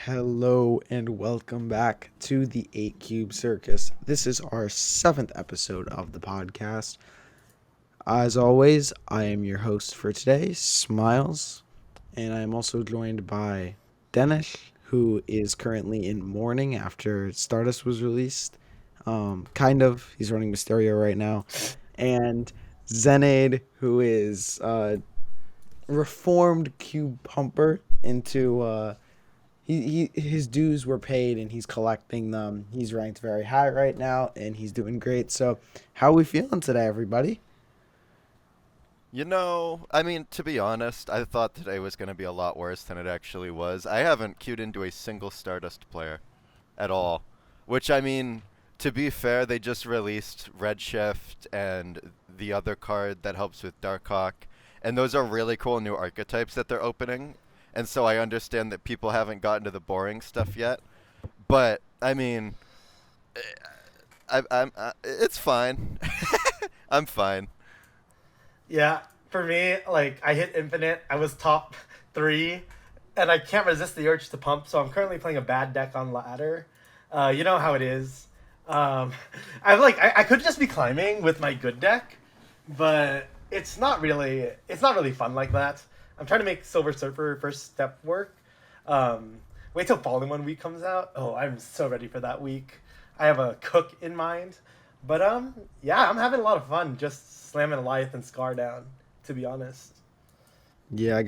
Hello and welcome back to the 8 Cube Circus. This is our 7th episode of the podcast. As always, I am your host for today, Smlz, and I am also joined by Denish, who is currently in mourning after Stardust was released. He's running Mysterio right now. And Xenaid, who is reformed cube pumper into his dues were paid and he's collecting them. He's ranked very high right now and he's doing great. So, how are we feeling today, everybody? To be honest, I thought today was going to be a lot worse than it actually was. I haven't queued into a single Stardust player at all. To be fair, they just released Redshift and the other card that helps with Darkhawk, and those are really cool new archetypes that they're opening. And so I understand that people haven't gotten to the boring stuff yet. But, eh, it's fine. I'm fine. Yeah, for me, like I hit infinite. I was top three, and I can't resist the urge to pump. So I'm currently playing a bad deck on ladder. You know how it is. Um, I could just be climbing with my good deck, but it's not really fun like that. I'm trying to make Silver Surfer first step work. Wait till Fallen One week comes out. Oh, I'm so ready for that week. I have a cook in mind. But yeah, I'm having a lot of fun just slamming Eliath and Scar down, to be honest. Yeah,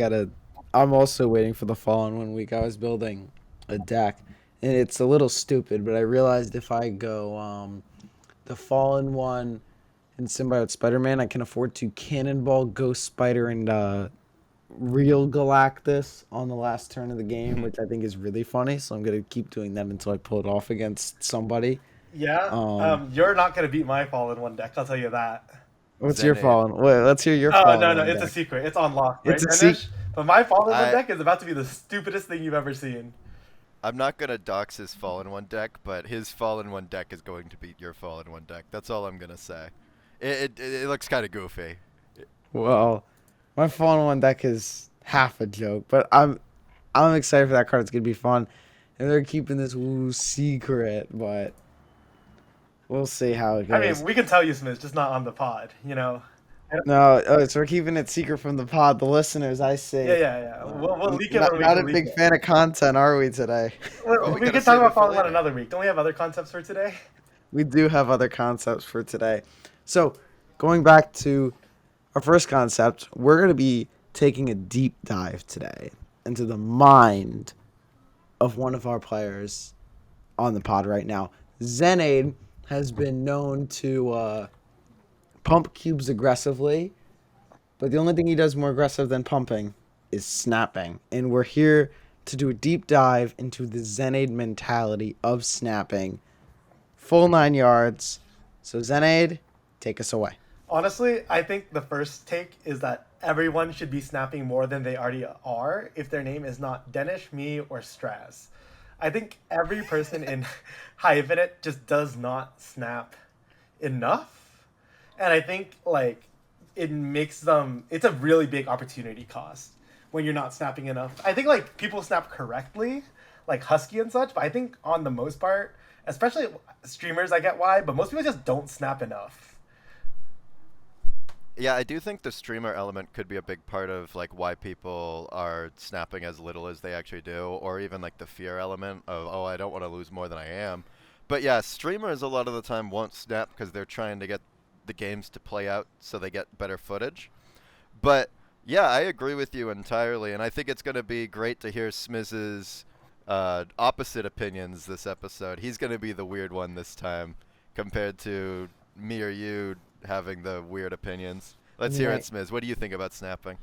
I'm also waiting for the fall in 1 week. I was building a deck and it's a little stupid, but I realized if I go the fallen one and Symbiote Spider Man, I can afford to Cannonball, Ghost Spider, and Real Galactus on the last turn of the game, which I think is really funny. So I'm gonna keep doing that until I pull it off against somebody. Yeah, Um, you're not gonna beat my Fallen One deck. I'll tell you that. what's your Xenaid. fallen? Wait, let's hear your Oh fallen no, no, one it's a deck. secret. It's on lock, It's right, a secret. Denish? But my Fallen One I deck is about to be the stupidest thing you've ever seen. I'm not gonna dox his Fallen One deck, but his Fallen One deck is going to beat your Fallen One deck. That's all I'm gonna say. It looks kind of goofy. Well, my fallen one deck is half a joke, but I'm excited for that card. It's gonna be fun, and they're keeping this woo secret, but we'll see how it I mean, goes. we can tell you, Smith, just not on the pod. You know. No, so we're keeping it secret from the pod. The listeners, I Yeah, see. yeah, yeah. We'll leak it Not when we not can a leak big it. fan of content, are we today? Well, we We gotta can talk save it about for Fallen One later. another week. Don't we have other concepts for today? We do have other concepts for today. So, going back to our first concept, we're going to be taking a deep dive today into the mind of one of our players on the pod right now. Xenaid has been known to pump cubes aggressively, but the only thing he does more aggressive than pumping is snapping. And we're here to do a deep dive into the Xenaid mentality of snapping. Full 9 yards. So, Xenaid, take us away. Honestly, I think the first take is that everyone should be snapping more than they already are if their name is not Denish, me, or Straz. I think every person in High Infinite just does not snap enough. And I think like it makes them it's a really big opportunity cost when you're not snapping enough. I think like people snap correctly, like Husky and such, but I think on the most part, especially streamers I get why, but most people just don't snap enough. Yeah, I do think the streamer element could be a big part of like why people are snapping as little as they actually do, or even like the fear element of I don't want to lose more than I am. But yeah, streamers a lot of the time won't snap because they're trying to get the games to play out so they get better footage. But yeah, I agree with you entirely, and I think it's going to be great to hear Smiz's opposite opinions this episode. He's going to be the weird one this time, compared to me or you having the weird opinions. Let's hear Yeah, it, Smiz. What do you think about snapping?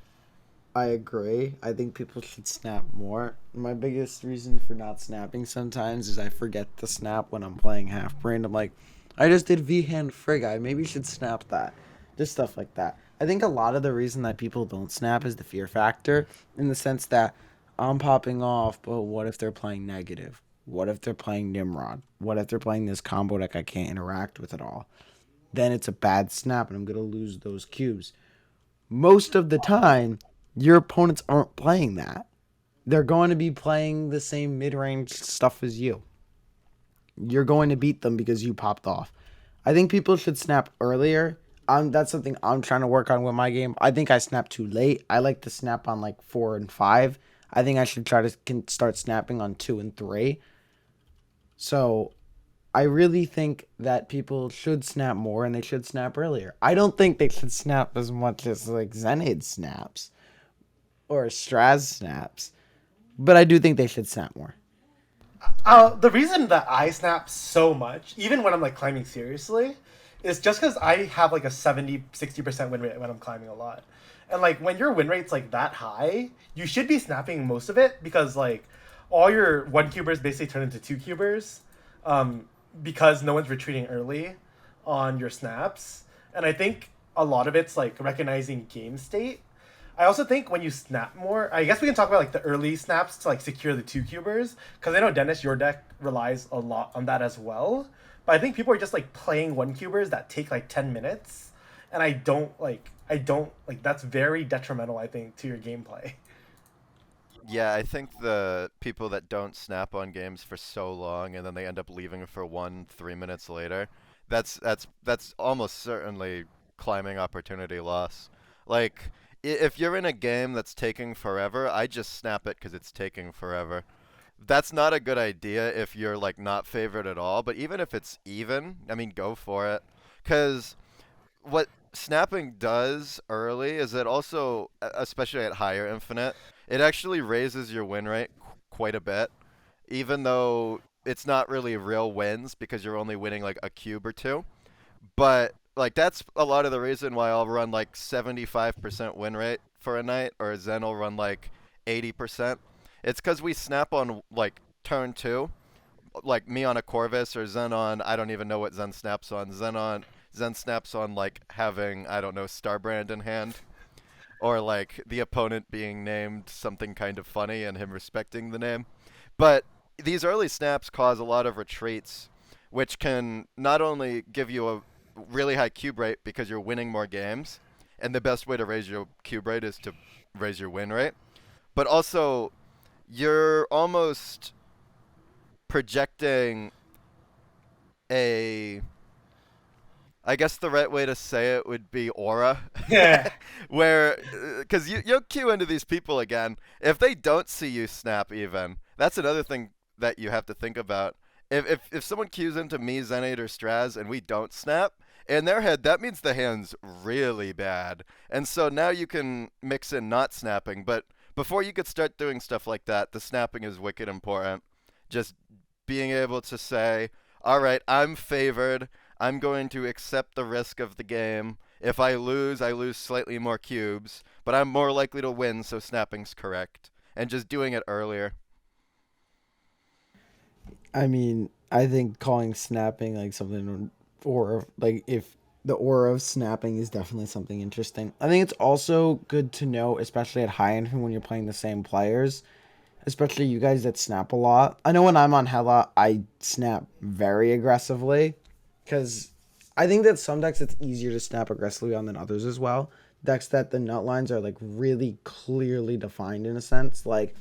I agree. I think people should snap more. My biggest reason for not snapping sometimes is I forget to snap when I'm playing half brained. I'm like, I just did V hand frig. I maybe should snap that. Just stuff like that. I think a lot of the reason that people don't snap is the fear factor, in the sense that I'm popping off, but what if they're playing negative? What if they're playing Nimrod? What if they're playing this combo deck I can't interact with at all? Then it's a bad snap and I'm going to lose those cubes. Most of the time, your opponents aren't playing that. they're going to be playing the same mid-range stuff as you. You're going to beat them because you popped off. I think people should snap earlier. That's something I'm trying to work on with my game. I think I snap too late. I like to snap on like 4 and 5. I think I should try to start snapping on 2 and 3. So I really think that people should snap more and they should snap earlier. I don't think they should snap as much as like Xenaid snaps or Straz snaps, but I do think they should snap more. The reason that I snap so much, even when I'm like climbing seriously, is just because I have like a 70-60% win rate when I'm climbing a lot. And like when your win rate's like that high, you should be snapping most of it because like all your one cubers basically turn into two cubers, um, because no one's retreating early on your snaps. And I think a lot of it's like recognizing game state. I also think when you snap more, I guess we can talk about like the early snaps to like secure the two cubers, because I know Denish, your deck relies a lot on that as well. But I think people are just like playing one cubers that take like 10 minutes, and I don't like that's very detrimental. I think to your gameplay. Yeah, I think the people that don't snap on games for so long and then they end up leaving for one 3 minutes later, that's almost certainly climbing opportunity loss. Like, if you're in a game that's taking forever, I just snap it because it's taking forever. That's not a good idea if you're like not favored at all, but even if it's even, I mean, go for it. Because what snapping does early is it also, especially at higher infinite, it actually raises your win rate quite a bit, even though it's not really real wins because you're only winning like a cube or two. But like that's a lot of the reason why I'll run like 75% win rate for a night, or Zen will run like 80%. It's because we snap on like turn two, like me on a Corvus or Zen on, I don't even know what Zen snaps on. Zen snaps on like having, I don't know, Starbrand in hand, or like the opponent being named something kind of funny and him respecting the name. But these early snaps cause a lot of retreats, which can not only give you a really high cube rate because you're winning more games, and the best way to raise your cube rate is to raise your win rate, but also you're almost projecting a, I guess the right way to say it would be aura, Yeah. where, because you'll queue into these people again. If they don't see you snap, even that's another thing that you have to think about. If someone queues into me, Xenaid, or Straz, and we don't snap, in their head that means the hand's really bad, and so now you can mix in not snapping. But before you could start doing stuff like that, the snapping is wicked important. Just being able to say, all right, I'm favored. I'm going to accept the risk of the game. If I lose slightly more cubes, but I'm more likely to win, so snapping's correct. And just doing it earlier. I mean, I think calling snapping like something, or like if the aura of snapping is definitely something interesting. I think it's also good to know, especially at high end when you're playing the same players, especially you guys that snap a lot. I know when I'm on Hella, I snap very aggressively because I think that some decks it's easier to snap aggressively on than others as well. Decks that the nut lines are like really clearly defined in a sense, like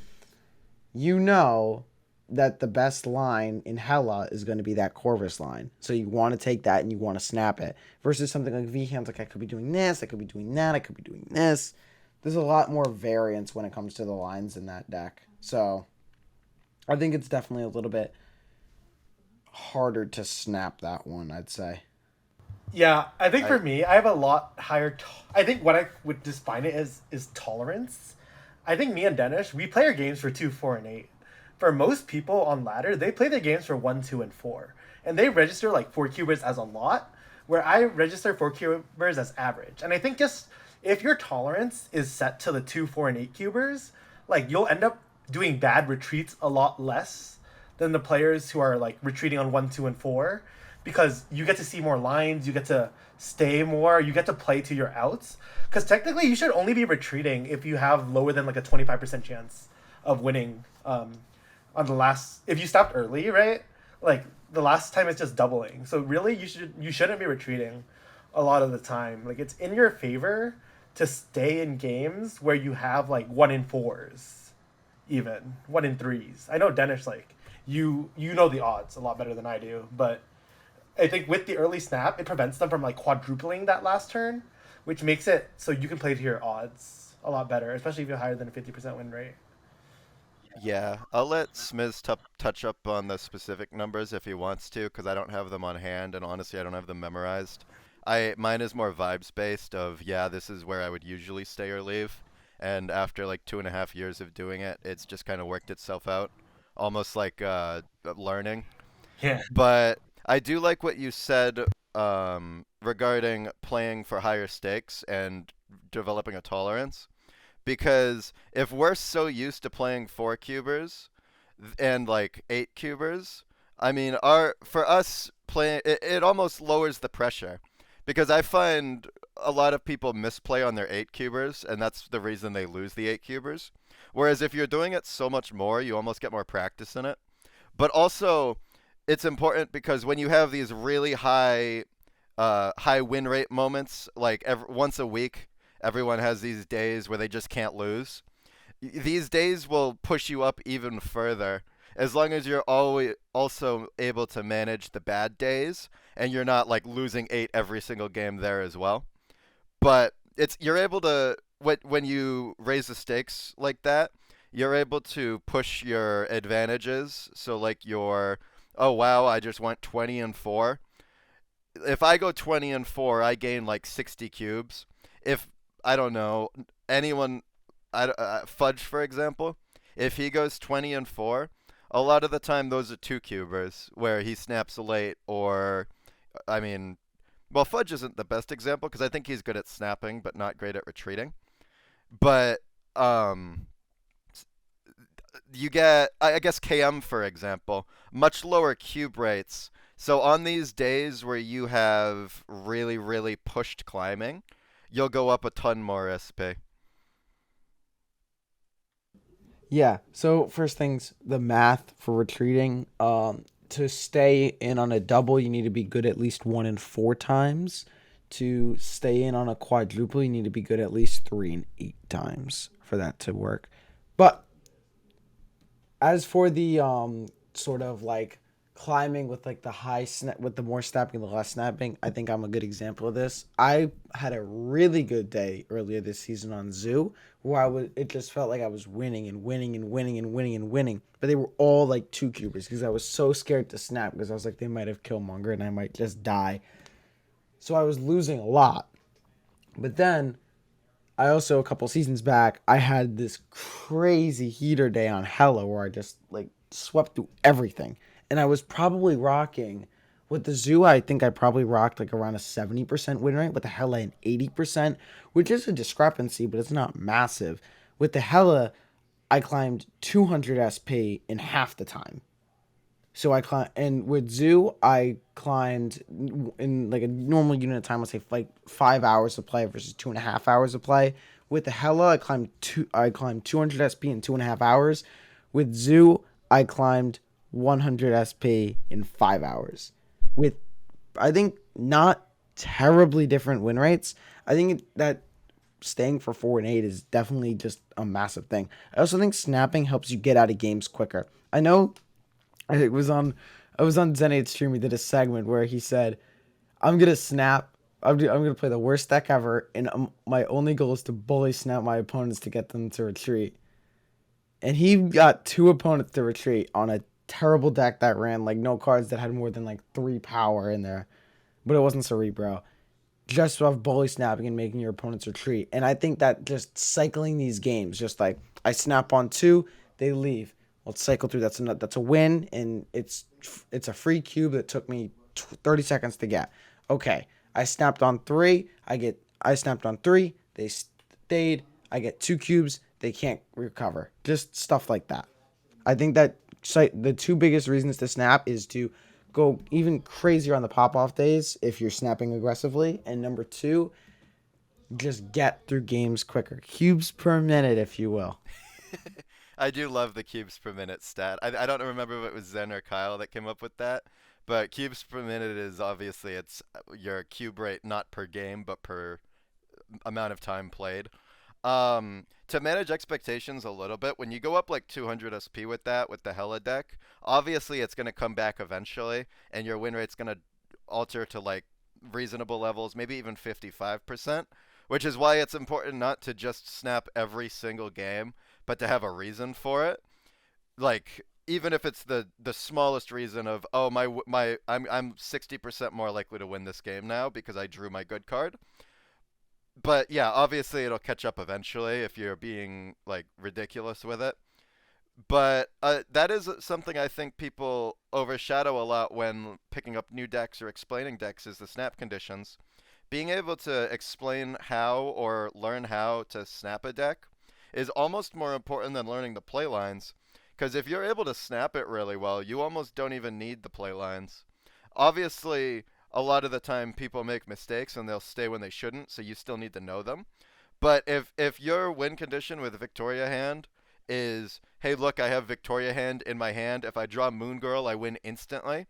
you know that the best line in Hella is going to be that Corvus line. So you want to take that and you want to snap it. Versus something like V-Hands, like I could be doing this, I could be doing that, I could be doing this. There's a lot more variance when it comes to the lines in that deck. So I think it's definitely a little bit harder to snap that one, I'd say. Yeah, I think I for me, I have a lot higher. I think what I would define it as is tolerance. I think me and Denish, we play our games for 2, 4, and 8. For most people on ladder, they play their games for 1, 2, and 4, and they register like four cubers as a lot, where I register four cubers as average. And I think just if your tolerance is set to the 2, 4, and 8 cubers, like you'll end up doing bad retreats a lot less than the players who are like retreating on 1, 2, and 4, because you get to see more lines, you get to stay more, you get to play to your outs. Because technically, you should only be retreating if you have lower than like a 25% chance of winning, on the last. If you stopped early, right? Like the last time it's just doubling. So really, you shouldn't be retreating a lot of the time. Like it's in your favor to stay in games where you have like 1 in 4s. even 1 in 3s. I know Denish, like you know the odds a lot better than I do, but I think with the early snap, it prevents them from like quadrupling that last turn, which makes it so you can play to your odds a lot better, especially if you're higher than a 50% win rate. Yeah, I'll let Smlz touch up on the specific numbers if he wants to, because I don't have them on hand, and honestly, I don't have them memorized. Mine is more vibes based of, yeah, this is where I would usually stay or leave, and after like 2.5 years of doing it, it's just kind of worked itself out, almost like learning. Yeah. But I do like what you said regarding playing for higher stakes and developing a tolerance. Because if we're so used to playing four cubers and like eight cubers, I mean, our for us playing it almost lowers the pressure because I find a lot of people misplay on their eight cubers, and that's the reason they lose the eight cubers. Whereas if you're doing it so much more, you almost get more practice in it. But also, it's important because when you have these really high win rate moments, like once a week, everyone has these days where they just can't lose. These days will push you up even further as long as you're always also able to manage the bad days and you're not like losing eight every single game there as well. But it's you're able to when you raise the stakes like that, you're able to push your advantages. So like your oh wow, I just went 20-4. If I go 20-4, I gain like 60 cubes. If I don't know anyone, Fudge for example, if he goes 20-4, a lot of the time those are two cubers where he snaps late or, I mean, well Fudge isn't the best example because I think he's good at snapping but not great at retreating. But um, you get I guess KM for example, much lower cube rates. So on these days where you have really pushed climbing, you'll go up a ton more SP. Yeah. So first things, the math for retreating. To stay in on a double, you need to be good at least 1 in 4 times. To stay in on a quadruple, you need to be good at least 3 in 8 times for that to work. But as for the sort of like climbing with like the high snap with the more snapping, the less snapping, I think I'm a good example of this. I had a really good day earlier this season on Zoo where I was it just felt like I was winning and winning and winning and winning and winning. But they were all like two cubers because I was so scared to snap because I was like they might have Killmonger and I might just die. So I was losing a lot. But then I also a couple seasons back, I had this crazy heater day on Hella where I just like swept through everything, and I was probably rocking with the Zoo. I think I probably rocked like around a 70% win rate with the Hella an 80%, which is a discrepancy, but it's not massive. With the Hella, I climbed 200 SP in half the time. So I climbed, and with Zoo, I climbed in like a normal unit of time. Let's say like 5 hours of play versus 2.5 hours of play. With the Hella, I climbed 200 SP in 2.5 hours. With Zoo, I climbed 100 SP in 5 hours. With I think not terribly different win rates. I think that staying for 4 and 8 is definitely just a massive thing. I also think snapping helps you get out of games quicker. I know it was on I was on Xenaid's stream. He did a segment where he said, "I'm gonna snap. I'm gonna play the worst deck ever, and my only goal is to bully snap my opponents to get them to retreat." And he got two opponents to retreat on a terrible deck that ran like no cards that had more than like 3 power in there, but it wasn't Cerebro. Just off bully snapping and making your opponents retreat. And I think that just cycling these games, just like I snap on two, they leave. Let's cycle through. That's a win, and it's a free cube that took me 30 seconds to get. Okay, I snapped on three. I snapped on three. They stayed. I get two cubes. They can't recover. Just stuff like that. I think that the two biggest reasons to snap is to go even crazier on the pop off days if you're snapping aggressively, and number two, just get through games quicker, cubes per minute, if you will. I do love the cubes per minute stat. I don't remember if it was Zen or Kyle that came up with that, but cubes per minute is obviously it's your cube rate not per game but per amount of time played. To manage expectations a little bit, when you go up like 200 SP with that, with the Hella deck, obviously it's going to come back eventually, and your win rate's going to alter to like reasonable levels, maybe even 55%, which is why it's important not to just snap every single game, but to have a reason for it. Like, even if it's the smallest reason of, oh, I'm 60% more likely to win this game now because I drew my good card. But yeah, obviously it'll catch up eventually if you're being like ridiculous with it. But that is something I think people overshadow a lot when picking up new decks or explaining decks is the snap conditions. Being able to explain how or learn how to snap a deck is almost more important than learning the play lines. Because if you're able to snap it really well, you almost don't even need the play lines. Obviously, a lot of the time people make mistakes and they'll stay when they shouldn't, so you still need to know them. But if your win condition with Victoria Hand is, hey, look, I have Victoria Hand in my hand. If I draw Moon Girl, I win instantly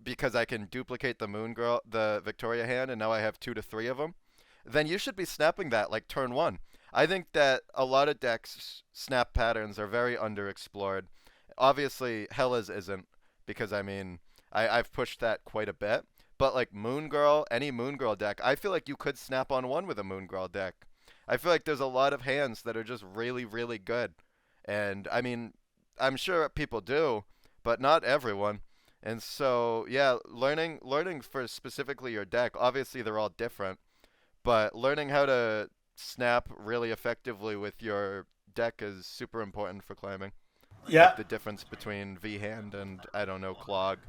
because I can duplicate the Victoria Hand, and now I have 2 to 3 of them. Then you should be snapping that like turn one. I think that a lot of decks' snap patterns are very underexplored. Obviously, Hella's isn't because I mean I've pushed that quite a bit. But like Moon Girl, any Moon Girl deck, I feel like you could snap on one with a Moon Girl deck. I feel like there's a lot of hands that are just really, really good. And I mean, I'm sure people do, but not everyone. And so, yeah, learning for specifically your deck, obviously they're all different, but learning how to snap really effectively with your deck is super important for climbing. Yeah, Like the difference between V hand and I don't know, clog.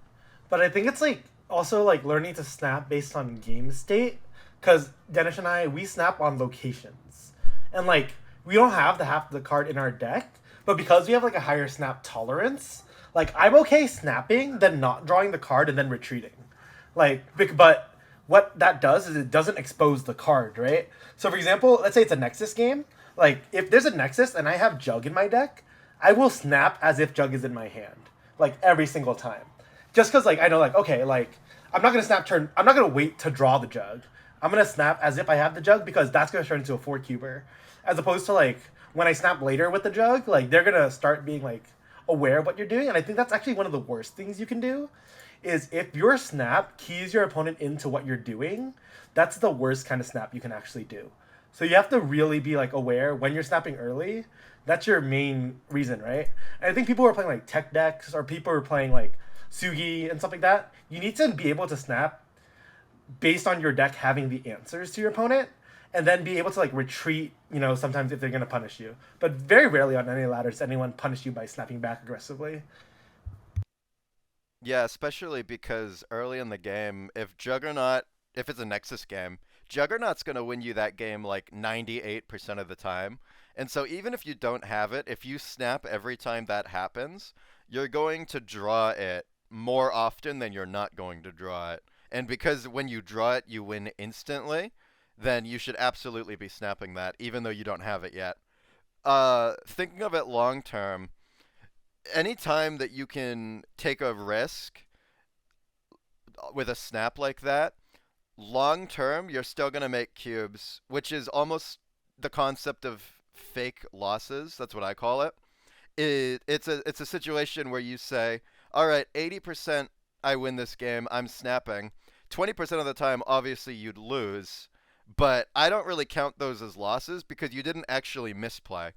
but I think it's like also like learning to snap based on game state, because Denish and I, we snap on locations, and like we don't have the half of the card in our deck, but because we have like a higher snap tolerance, like I'm okay snapping than not drawing the card and then retreating, but what that does is it doesn't expose the card, right? So for example, let's say it's a Nexus game. Like if there's a Nexus and I have Jug in my deck, I will snap as if Jug is in my hand, like every single time. Just because like I know like okay like I'm not gonna wait to draw the Jug. I'm gonna snap as if I have the Jug because that's gonna turn into a 4 cuber, as opposed to like when I snap later with the Jug, like they're gonna start being like aware of what you're doing, and I think that's actually one of the worst things you can do. Is if your snap keys your opponent into what you're doing, that's the worst kind of snap you can actually do. So you have to really be like aware when you're snapping early. That's your main reason, right? And I think people who are playing like tech decks or people who are playing like Sugi and stuff like that, you need to be able to snap based on your deck having the answers to your opponent, and then be able to like retreat, sometimes if they're gonna punish you. But very rarely on any ladder does anyone punish you by snapping back aggressively. Yeah, especially because early in the game, if it's a Nexus game, Juggernaut's going to win you that game like 98% of the time. And so even if you don't have it, if you snap every time that happens, you're going to draw it more often than you're not going to draw it. And because when you draw it, you win instantly, then you should absolutely be snapping that, even though you don't have it yet. Thinking of it long term, anytime that you can take a risk with a snap like that, long term, you're still going to make cubes, which is almost the concept of fake losses. That's what I call it. It's a situation where you say, all right, 80% I win this game, I'm snapping. 20% of the time, obviously, you'd lose, but I don't really count those as losses because you didn't actually misplay.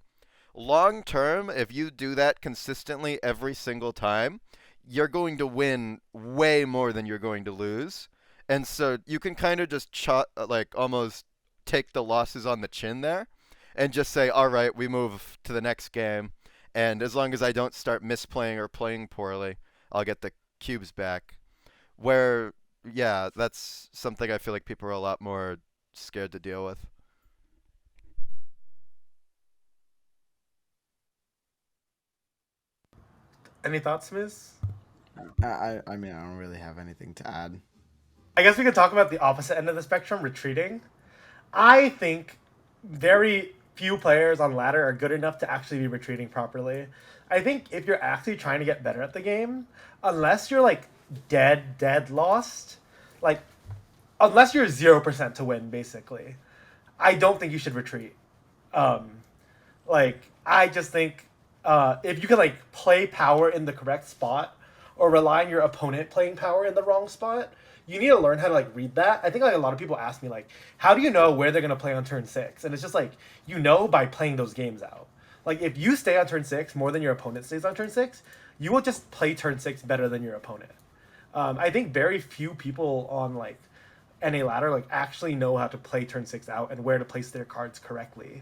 Long term, if you do that consistently every single time, you're going to win way more than you're going to lose. And so you can kind of just like almost take the losses on the chin there and just say, all right, we move to the next game. And as long as I don't start misplaying or playing poorly, I'll get the cubes back. Where, yeah, that's something I feel like people are a lot more scared to deal with. Any thoughts, Miss? I mean, I don't really have anything to add. I guess we could talk about the opposite end of the spectrum, retreating. I think very few players on ladder are good enough to actually be retreating properly. I think if you're actually trying to get better at the game, unless you're like dead lost, like unless you're 0% to win, basically, I don't think you should retreat. Um, like I just think if you can like play power in the correct spot or rely on your opponent playing power in the wrong spot, you need to learn how to like read that. I think like a lot of people ask me like, how do you know where they're gonna play on turn six? And it's just like you know by playing those games out. Like if you stay on turn six more than your opponent stays on turn six, you will just play turn six better than your opponent. I think very few people on like NA ladder like actually know how to play turn six out and where to place their cards correctly.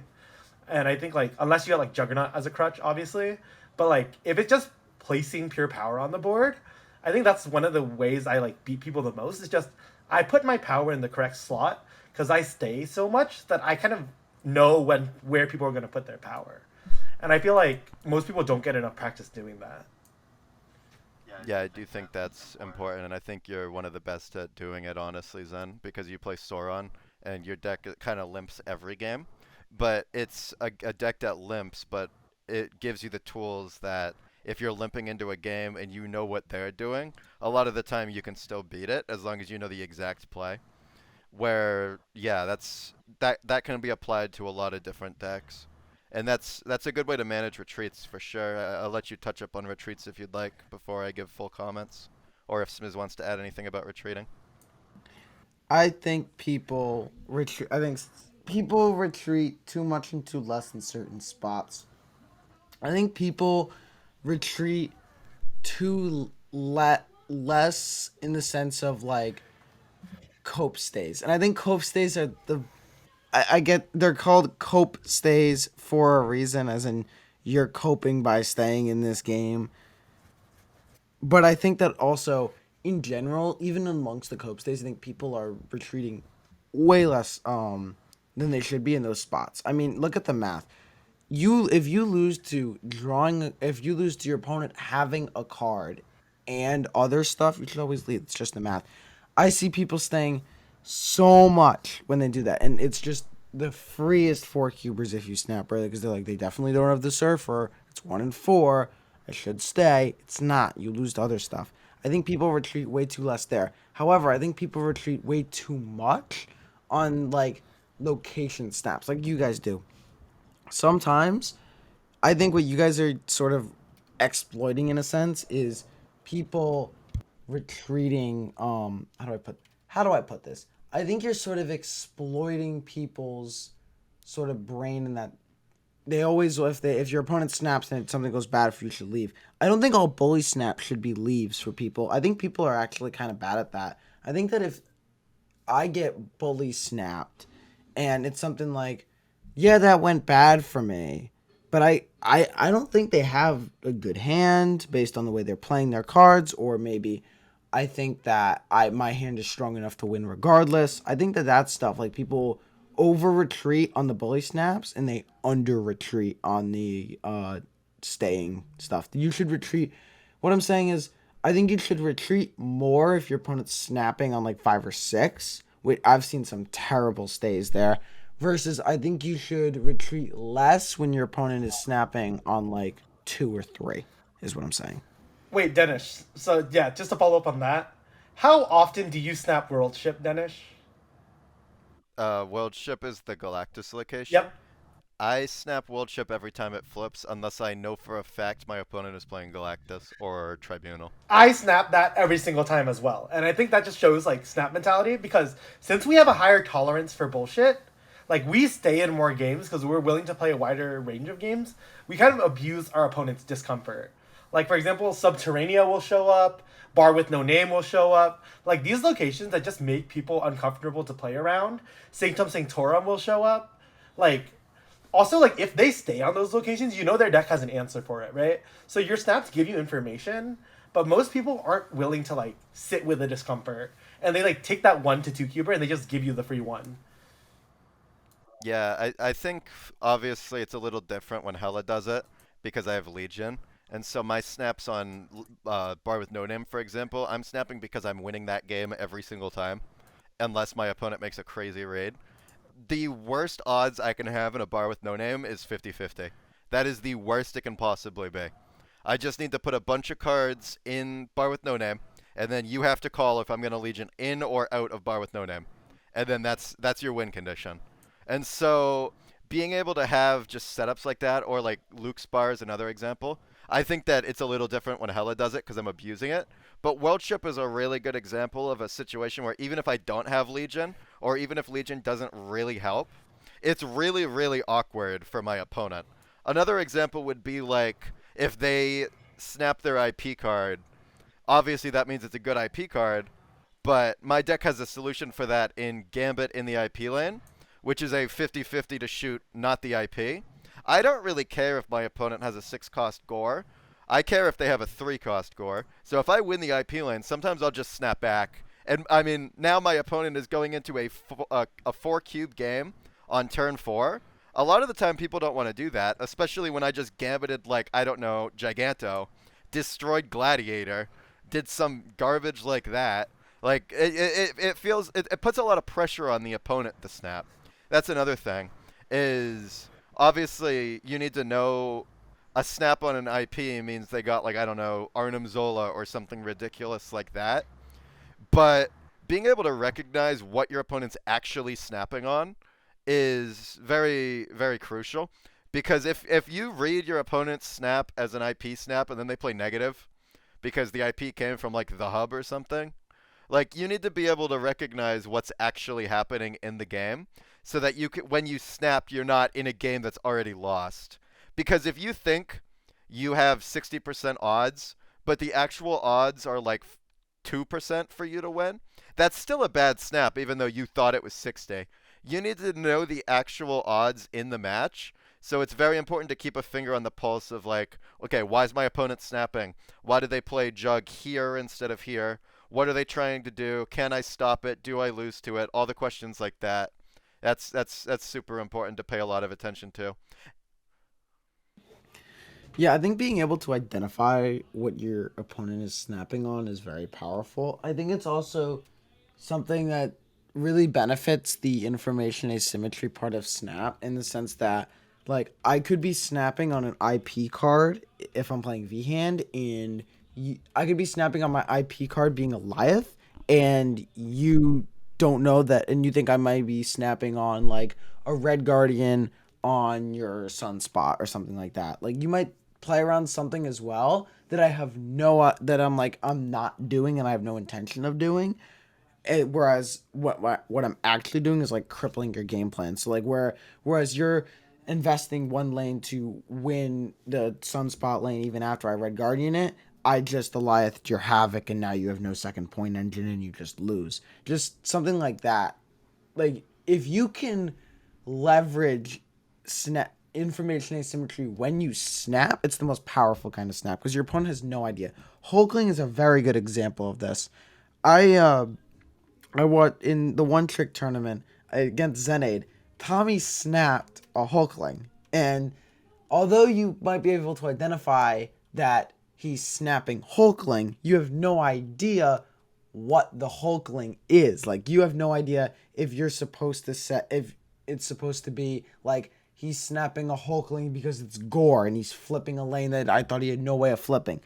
And I think like unless you got like Juggernaut as a crutch, obviously, but like if it's just placing pure power on the board, I think that's one of the ways I like beat people the most. Is just I put my power in the correct slot because I stay so much that I kind of know when where people are going to put their power, and I feel like most people don't get enough practice doing that. Yeah, I do think that's important, and I think you're one of the best at doing it, honestly, Zen, because you play Sauron, and your deck kind of limps every game. But it's a deck that limps, but it gives you the tools that if you're limping into a game and you know what they're doing, a lot of the time you can still beat it as long as you know the exact play. Where, yeah, that can be applied to a lot of different decks. And that's a good way to manage retreats for sure. I'll let you touch up on retreats if you'd like before I give full comments, or if Smz wants to add anything about retreating. I think people retreat too much and too less in certain spots. I think people retreat less in the sense of like cope stays, and I think cope stays are I get they're called cope stays for a reason, as in you're coping by staying in this game. But I think that also, in general, even amongst the cope stays, I think people are retreating way less than they should be in those spots. I mean, look at the math. If you lose to if you lose to your opponent having a card and other stuff, you should always leave. It's just the math. I see people staying so much when they do that, and it's just the freest four cubers if you snap early, because they're like, they definitely don't have the surfer. It's 1 and 4. I should stay. It's not. You lose to other stuff. I think people retreat way too less there. However, I think people retreat way too much on like location snaps, like you guys do. Sometimes I think what you guys are sort of exploiting in a sense is people retreating. How do I put this? I think you're sort of exploiting people's sort of brain in that they always, if your opponent snaps and something goes bad for you, should leave. I don't think all bully snaps should be leaves for people. I think people are actually kind of bad at that. I think that if I get bully snapped and it's something like, yeah, that went bad for me, but I don't think they have a good hand based on the way they're playing their cards, or maybe I think that my hand is strong enough to win regardless. I think that that stuff, like, people over retreat on the bully snaps and they under retreat on the staying stuff. You should retreat. What I'm saying is, I think you should retreat more if your opponent's snapping on like 5 or 6. I've seen some terrible stays there. Versus, I think you should retreat less when your opponent is snapping on like 2 or 3. Is what I'm saying. Wait, Denish. So yeah, just to follow up on that, how often do you snap world ship, Denish? World Ship is the Galactus location. Yep. I snap World Ship every time it flips, unless I know for a fact my opponent is playing Galactus or Tribunal. I snap that every single time as well. And I think that just shows like snap mentality because since we have a higher tolerance for bullshit, like we stay in more games because we're willing to play a wider range of games, we kind of abuse our opponent's discomfort. Like for example, Subterranea will show up, Bar with No Name will show up. Like these locations that just make people uncomfortable to play around. Sanctum Sanctorum will show up. Like also, like if they stay on those locations, you know their deck has an answer for it, right? So your snaps give you information, but most people aren't willing to like sit with the discomfort, and they like take that 1 to 2 cuber and they just give you the free one. Yeah, I think obviously it's a little different when Hela does it because I have Legion. And so my snaps on Bar with No Name, for example, I'm snapping because I'm winning that game every single time, unless my opponent makes a crazy raid. The worst odds I can have in a Bar with No Name is 50-50. That is the worst it can possibly be. I just need to put a bunch of cards in Bar with No Name, and then you have to call if I'm going to Legion in or out of Bar with No Name. And then that's your win condition. And so being able to have just setups like that, or like Luke's bar is another example. I think that it's a little different when Hella does it because I'm abusing it. But Worldship is a really good example of a situation where even if I don't have Legion, or even if Legion doesn't really help, it's really, really awkward for my opponent. Another example would be like if they snap their IP card. Obviously, that means it's a good IP card, but my deck has a solution for that in Gambit in the IP lane, which is a 50-50 to shoot, not the IP. I don't really care if my opponent has a 6-cost gore. I care if they have a 3-cost gore. So if I win the IP lane, sometimes I'll just snap back. And I mean, now my opponent is going into a 4-cube game on turn 4. A lot of the time people don't want to do that, especially when I just gambited like, I don't know, Giganto, destroyed Gladiator, did some garbage like that. Like, it feels, it puts a lot of pressure on the opponent to snap. That's another thing, is obviously you need to know a snap on an IP means they got, like, I don't know, Arnim Zola or something ridiculous like that. But being able to recognize what your opponent's actually snapping on is very, very crucial. Because if you read your opponent's snap as an IP snap and then they play negative because the IP came from, like, the hub or something, like, you need to be able to recognize what's actually happening in the game so that you can, when you snap, you're not in a game that's already lost. Because if you think you have 60% odds, but the actual odds are like 2% for you to win, that's still a bad snap, even though you thought it was 60. You need to know the actual odds in the match. So it's very important to keep a finger on the pulse of, like, okay, why is my opponent snapping? Why did they play Jug here instead of here? What are they trying to do? Can I stop it? Do I lose to it? All the questions like that. That's super important to pay a lot of attention to. Yeah, I think being able to identify what your opponent is snapping on is very powerful. I think it's also something that really benefits the information asymmetry part of Snap in the sense that, like, I could be snapping on an IP card if I'm playing V hand, and I could be snapping on my IP card being a Goliath, and you don't know that, and you think I might be snapping on, like, a Red Guardian on your Sunspot or something like that. Like, you might play around something as well that I have no, that I'm like, I'm not doing and I have no intention of doing. Whereas what I'm actually doing is like crippling your game plan. So like whereas you're investing one lane to win the Sunspot lane even after I Red Guardian it, I just Goliath your Havoc and now you have no second point engine and you just lose. Just something like that. Like if you can leverage snap information asymmetry when you snap, it's the most powerful kind of snap because your opponent has no idea. Hulkling is a very good example of this. I watched in the one trick tournament against Xenaid. Tommy snapped a Hulkling, and although you might be able to identify that he's snapping Hulkling, you have no idea what the Hulkling is. Like you have no idea if you're supposed to set if it's supposed to be like he's snapping a Hulkling because it's gore and he's flipping a lane that I thought he had no way of flipping.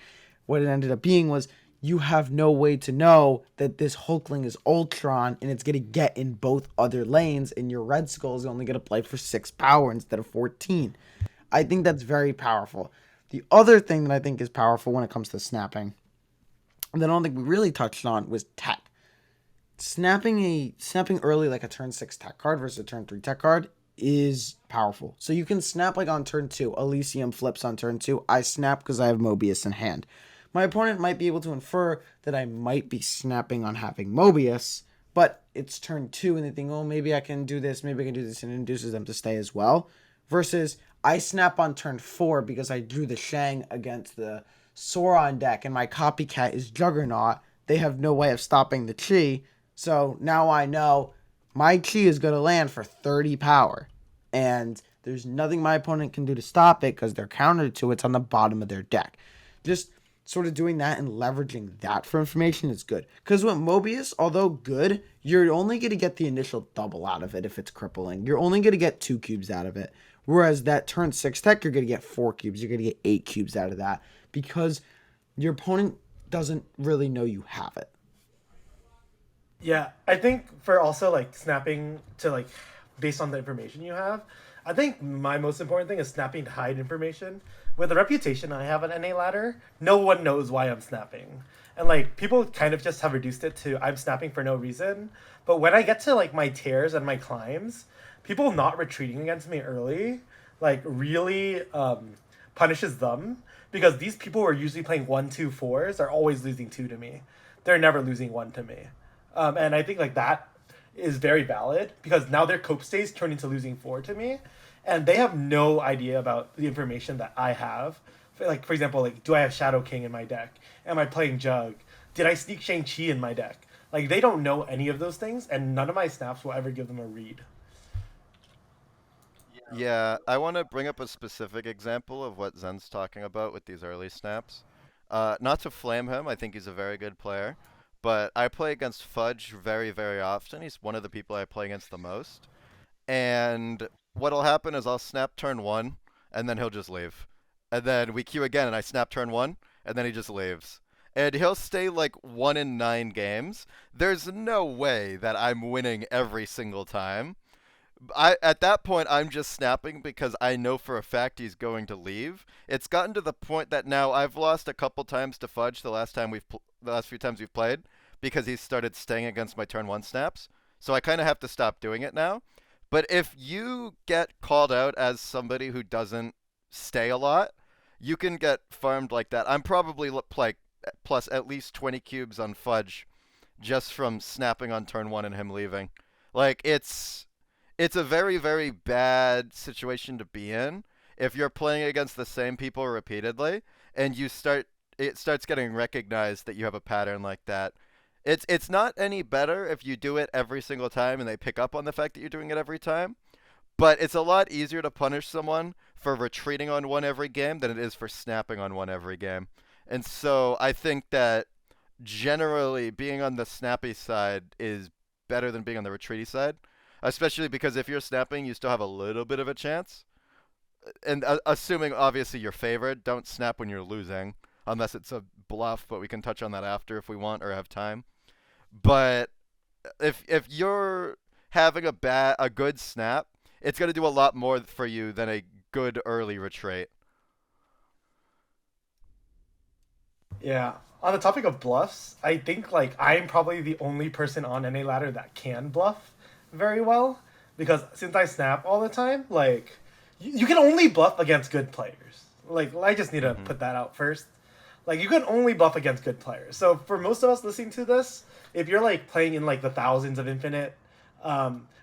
What it ended up being was you have no way to know that this Hulkling is Ultron and it's going to get in both other lanes and your Red Skull is only going to play for 6 power instead of 14. I think that's very powerful. The other thing that I think is powerful when it comes to snapping, and that I don't think we really touched on, was tech. Snapping early like a turn 6 tech card versus a turn 3 tech card is powerful. So you can snap like on turn 2. Elysium flips on turn 2. I snap because I have Mobius in hand. My opponent might be able to infer that I might be snapping on having Mobius, but it's turn 2 and they think, oh, maybe I can do this, and it induces them to stay as well. Versus I snap on turn 4 because I drew the Shang against the Sauron deck and my copycat is Juggernaut. They have no way of stopping the Chi. So now I know my Chi is going to land for 30 power. And there's nothing my opponent can do to stop it because they're countered to it's on the bottom of their deck. Just sort of doing that and leveraging that for information is good. Because with Mobius, although good, you're only going to get the initial double out of it if it's crippling. You're only going to get 2 cubes out of it. Whereas that turn 6 tech, you're going to get 4 cubes. You're going to get 8 cubes out of that because your opponent doesn't really know you have it. Yeah, I think for also like snapping to like based on the information you have, I think my most important thing is snapping to hide information. With the reputation I have on NA ladder, no one knows why I'm snapping. And like people kind of just have reduced it to I'm snapping for no reason. But when I get to like my tears and my climbs, people not retreating against me early, like really punishes them because these people who are usually playing 1-2-4s are always losing 2 to me. They're never losing 1 to me. And I think like that is very valid because now their cope stays turn into losing 4 to me, and they have no idea about the information that I have. Like for example, like do I have Shadow King in my deck? Am I playing Jug? Did I sneak Shang-Chi in my deck? Like they don't know any of those things, and none of my snaps will ever give them a read. Yeah, I want to bring up a specific example of what Zen's talking about with these early snaps. Not to flame him, I think he's a very good player, but I play against Fudge very, very often. He's one of the people I play against the most. And what'll happen is I'll snap turn one, and then he'll just leave. And then we queue again, and I snap turn one, and then he just leaves. And he'll stay like 1 in 9 games. There's no way that I'm winning every single time. At that point I'm just snapping because I know for a fact he's going to leave. It's gotten to the point that now I've lost a couple times to Fudge the last few times we've played because he's started staying against my turn one snaps. So I kind of have to stop doing it now. But if you get called out as somebody who doesn't stay a lot, you can get farmed like that. I'm probably like plus at least 20 cubes on Fudge just from snapping on turn one and him leaving. Like it's a very, very bad situation to be in if you're playing against the same people repeatedly and it starts getting recognized that you have a pattern like that. It's not any better if you do it every single time and they pick up on the fact that you're doing it every time, but it's a lot easier to punish someone for retreating on one every game than it is for snapping on one every game. And so I think that generally being on the snappy side is better than being on the retreaty side, especially because if you're snapping, you still have a little bit of a chance. And assuming obviously you're favored, don't snap when you're losing unless it's a bluff. But we can touch on that after if we want or have time. But if you're having a good snap, it's gonna do a lot more for you than a good early retreat. Yeah. On the topic of bluffs, I think like I'm probably the only person on NA ladder that can bluff very well because since I snap all the time, like you can only bluff against good players. Like I just need to Hmm. put that out first. Like you can only bluff against good players. So for most of us listening to this, if you're like playing in like the thousands of infinite,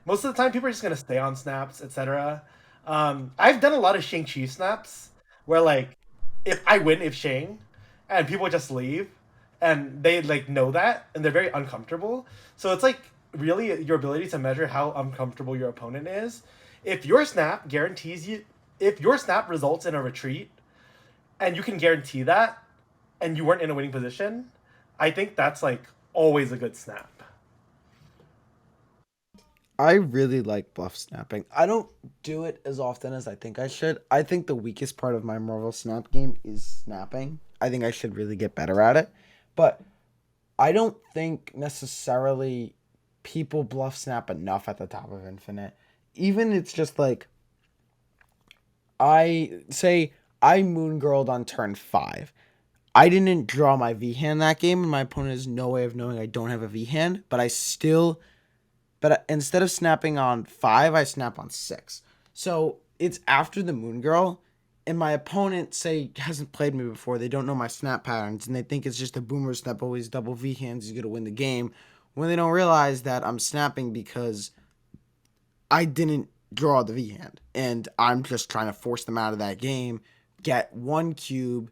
most of the time people are just gonna stay on snaps, etc. I've done a lot of Shang Chi snaps where like if I win if Shang, and people just leave, and they like know that, and they're very uncomfortable. So it's like really your ability to measure how uncomfortable your opponent is. If your snap guarantees you, if your snap results in a retreat, and you can guarantee that, and you weren't in a winning position, I think that's like always a good snap. I really like bluff snapping. I don't do it as often as I think I should. I think the weakest part of my Marvel Snap game is snapping. I think I should really get better at it. But I don't think necessarily people bluff snap enough at the top of Infinite. Even it's just like I say I moon girled on turn 5. I didn't draw my V hand that game, and my opponent has no way of knowing I don't have a V hand, but I still but instead of snapping on 5, I snap on 6. So it's after the Moon Girl, and my opponent, say, hasn't played me before. They don't know my snap patterns, and they think it's just a boomer snap, always double V hands, he's going to win the game. When they don't realize that I'm snapping because I didn't draw the V hand, and I'm just trying to force them out of that game, get one cube,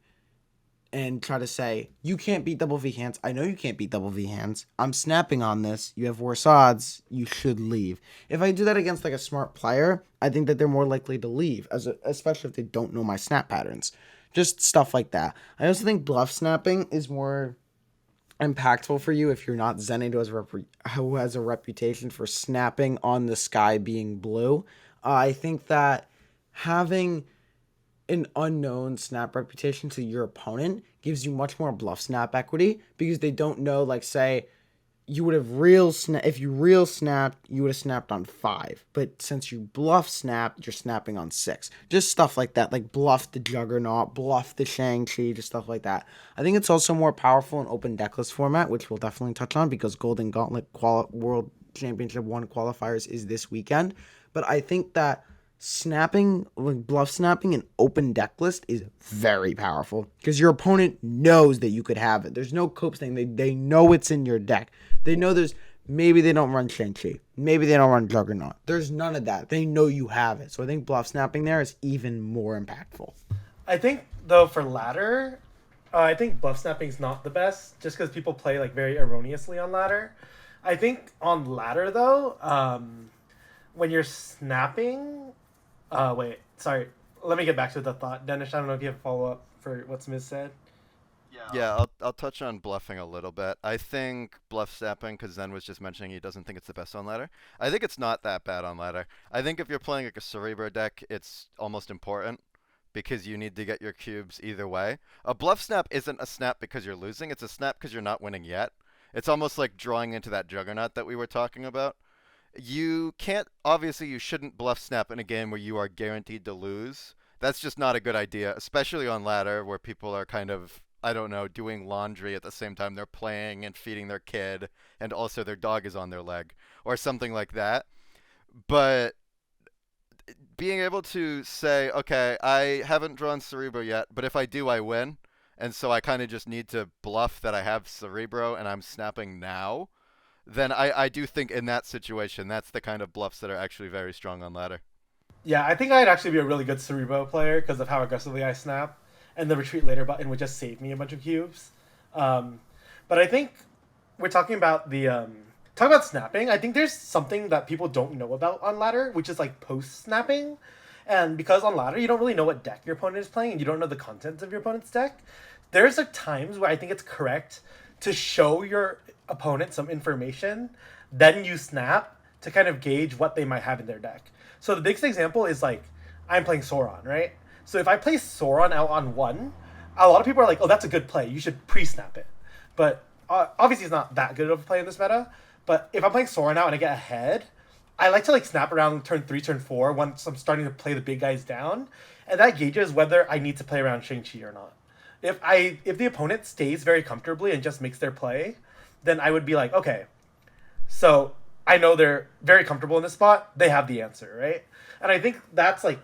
and try to say, you can't beat double V hands. I know you can't beat double V hands. I'm snapping on this. You have worse odds. You should leave. If I do that against like a smart player, I think that they're more likely to leave, especially if they don't know my snap patterns. Just stuff like that. I also think bluff snapping is more impactful for you if you're not Xenaid who has a reputation for snapping on the sky being blue. I think that having an unknown snap reputation to your opponent gives you much more bluff snap equity because they don't know, like, say, you would have if you real snapped, you would have snapped on 5. But since you bluff snapped, you're snapping on 6. Just stuff like that, like bluff the Juggernaut, bluff the Shang-Chi, just stuff like that. I think it's also more powerful in open decklist format, which we'll definitely touch on because Golden Gauntlet World Championship 1 qualifiers is this weekend. But I think that snapping, like bluff snapping in open deck list is very powerful because your opponent knows that you could have it. There's no cope thing. They know it's in your deck. They know maybe they don't run Shang-Chi. Maybe they don't run Juggernaut. There's none of that. They know you have it. So I think bluff snapping there is even more impactful. I think though for ladder, I think bluff snapping is not the best just because people play like very erroneously on ladder. I think on ladder though, when you're snapping, wait, sorry. Let me get back to the thought. Denish, I don't know if you have a follow-up for what Smlz said. Yeah, I'll touch on bluffing a little bit. I think bluff snapping, because Zen was just mentioning he doesn't think it's the best on ladder. I think it's not that bad on ladder. I think if you're playing like a Cerebro deck, it's almost important because you need to get your cubes either way. A bluff snap isn't a snap because you're losing, it's a snap because you're not winning yet. It's almost like drawing into that Juggernaut that we were talking about. You can't, obviously, you shouldn't bluff snap in a game where you are guaranteed to lose. That's just not a good idea, especially on ladder where people are kind of, I don't know, doing laundry at the same time they're playing and feeding their kid, and also their dog is on their leg, or something like that. But being able to say, okay, I haven't drawn Cerebro yet, but if I do, I win. And so I kind of just need to bluff that I have Cerebro and I'm snapping now. Then I do think in that situation, that's the kind of bluffs that are actually very strong on ladder. Yeah, I think I'd actually be a really good Cerebro player because of how aggressively I snap, and the retreat later button would just save me a bunch of cubes. Um, but I think we're talking about talk about snapping. I think there's something that people don't know about on ladder, which is like post snapping. And because on ladder you don't really know what deck your opponent is playing, and you don't know the contents of your opponent's deck, there's like times where I think it's correct to show your opponent some information, then you snap to kind of gauge what they might have in their deck. So the biggest example is like I'm playing Sauron, right? So if I play Sauron out on 1, a lot of people are like, "Oh, that's a good play. You should pre-snap it." But obviously, it's not that good of a play in this meta. But if I'm playing Sauron out and I get ahead, I like to like snap around turn 3, turn 4 once I'm starting to play the big guys down, and that gauges whether I need to play around Shang-Chi or not. If the opponent stays very comfortably and just makes their play, then I would be like, okay, so I know they're very comfortable in this spot. They have the answer, right? And I think that's like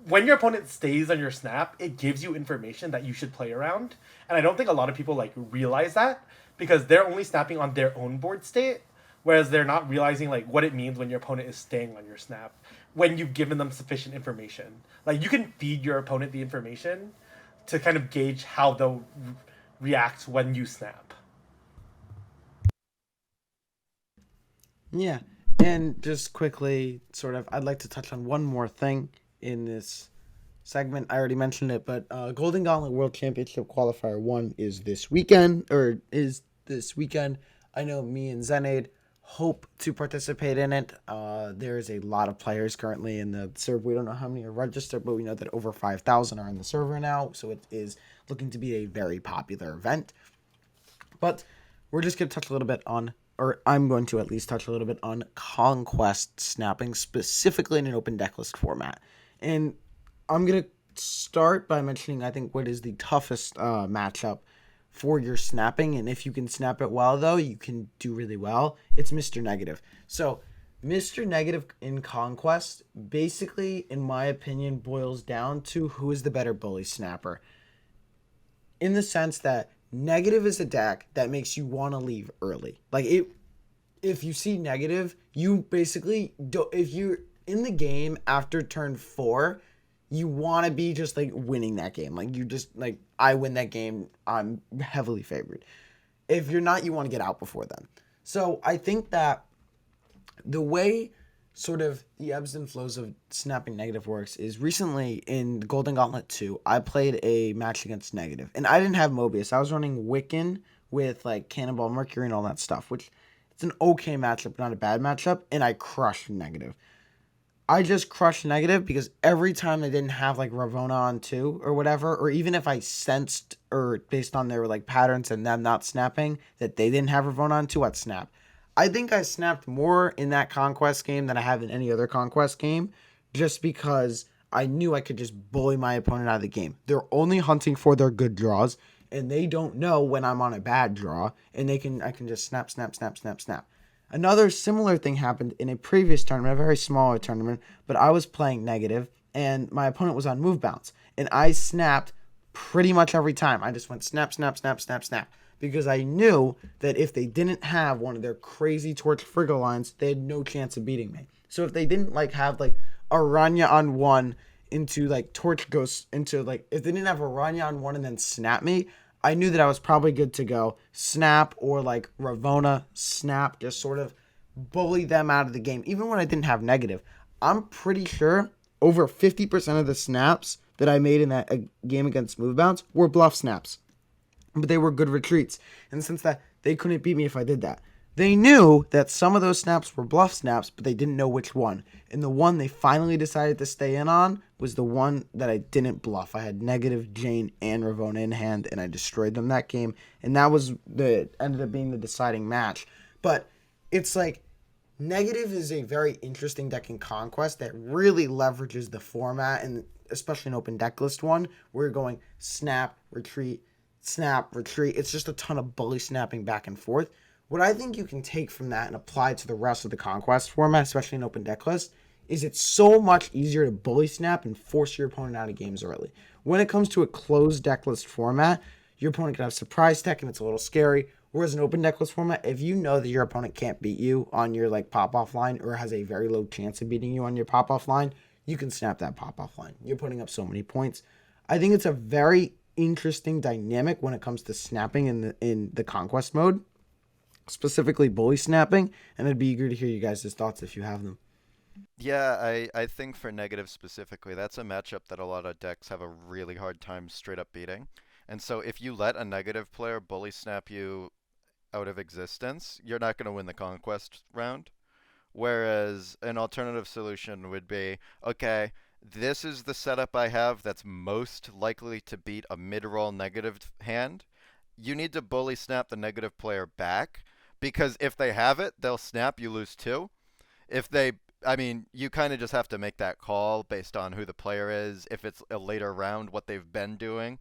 when your opponent stays on your snap, it gives you information that you should play around. And I don't think a lot of people like realize that because they're only snapping on their own board state, whereas they're not realizing like what it means when your opponent is staying on your snap when you've given them sufficient information. Like you can feed your opponent the information to kind of gauge how they'll react when you snap. Yeah. And just quickly, sort of, I'd like to touch on one more thing in this segment. I already mentioned it, but Golden Gauntlet World Championship Qualifier 1 is this weekend. I know me and Xenaid hope to participate in it. There's a lot of players currently in the server. We don't know how many are registered, but we know that over 5,000 are in the server now, so it is looking to be a very popular event. But we're just going to touch a little bit on, or I'm going to at least touch a little bit on Conquest snapping, specifically in an open decklist format. And I'm going to start by mentioning, I think, what is the toughest matchup for your snapping. And if you can snap it well, though, you can do really well. It's Mr. Negative. So Mr. Negative in Conquest, basically, in my opinion, boils down to who is the better bully snapper. In the sense that Negative is a deck that makes you want to leave early. Like, if you see Negative, you basically, if you're in the game after turn 4, you want to be just, like, winning that game. Like, you just, like, I win that game, I'm heavily favored. If you're not, you want to get out before then. So, I think that the way sort of the ebbs and flows of snapping Negative works is recently in Golden Gauntlet 2, I played a match against Negative. And I didn't have Mobius. I was running Wiccan with, like, Cannonball Mercury and all that stuff, which it's an okay matchup, not a bad matchup, and I crushed Negative. I just crushed negative because every time they didn't have like Ravona on two or whatever, or even if I sensed or based on their like patterns and them not snapping that they didn't have Ravona on two, I'd snap. I think I snapped more in that conquest game than I have in any other conquest game, just because I knew I could just bully my opponent out of the game. They're only hunting for their good draws, and they don't know when I'm on a bad draw, and I can just snap, snap, snap, snap, snap. Another similar thing happened in a previous tournament, a very smaller tournament, but I was playing negative and my opponent was on move bounce. And I snapped pretty much every time. I just went snap, snap, snap, snap, snap. Because I knew that if they didn't have one of their crazy Torch Friggle lines, they had no chance of beating me. So if they didn't like have like Aranya on one into like Torch Ghost into like if they didn't have Aranya on one and then snap me, I knew that I was probably good to go. Snap or like Ravona, snap, just sort of bully them out of the game. Even when I didn't have negative, I'm pretty sure over 50% of the snaps that I made in that game against Move Bounce were bluff snaps. But they were good retreats. And since that, they couldn't beat me if I did that. They knew that some of those snaps were bluff snaps, but they didn't know which one. And the one they finally decided to stay in on was the one that I didn't bluff. I had negative Jane and Ravona in hand, and I destroyed them that game. And that was ended up being the deciding match. But it's like negative is a very interesting deck in Conquest that really leverages the format, and especially an open deck list one, where you're going snap, retreat, snap, retreat. It's just a ton of bully snapping back and forth. What I think you can take from that and apply to the rest of the Conquest format, especially in open deck list, is it's so much easier to bully snap and force your opponent out of games early. When it comes to a closed deck list format, your opponent can have surprise tech and it's a little scary. Whereas an open deck list format, if you know that your opponent can't beat you on your like pop-off line or has a very low chance of beating you on your pop-off line, you can snap that pop-off line. You're putting up so many points. I think it's a very interesting dynamic when it comes to snapping in the Conquest mode, specifically bully snapping, and I'd be eager to hear you guys' thoughts if you have them. Yeah, I think for negative specifically, that's a matchup that a lot of decks have a really hard time straight up beating. And so if you let a negative player bully snap you out of existence, you're not going to win the conquest round. Whereas an alternative solution would be, okay, this is the setup I have that's most likely to beat a mid-roll negative hand. You need to bully snap the negative player back, because if they have it, they'll snap, you lose two. If they, I mean, you kind of just have to make that call based on who the player is, if it's a later round, what they've been doing.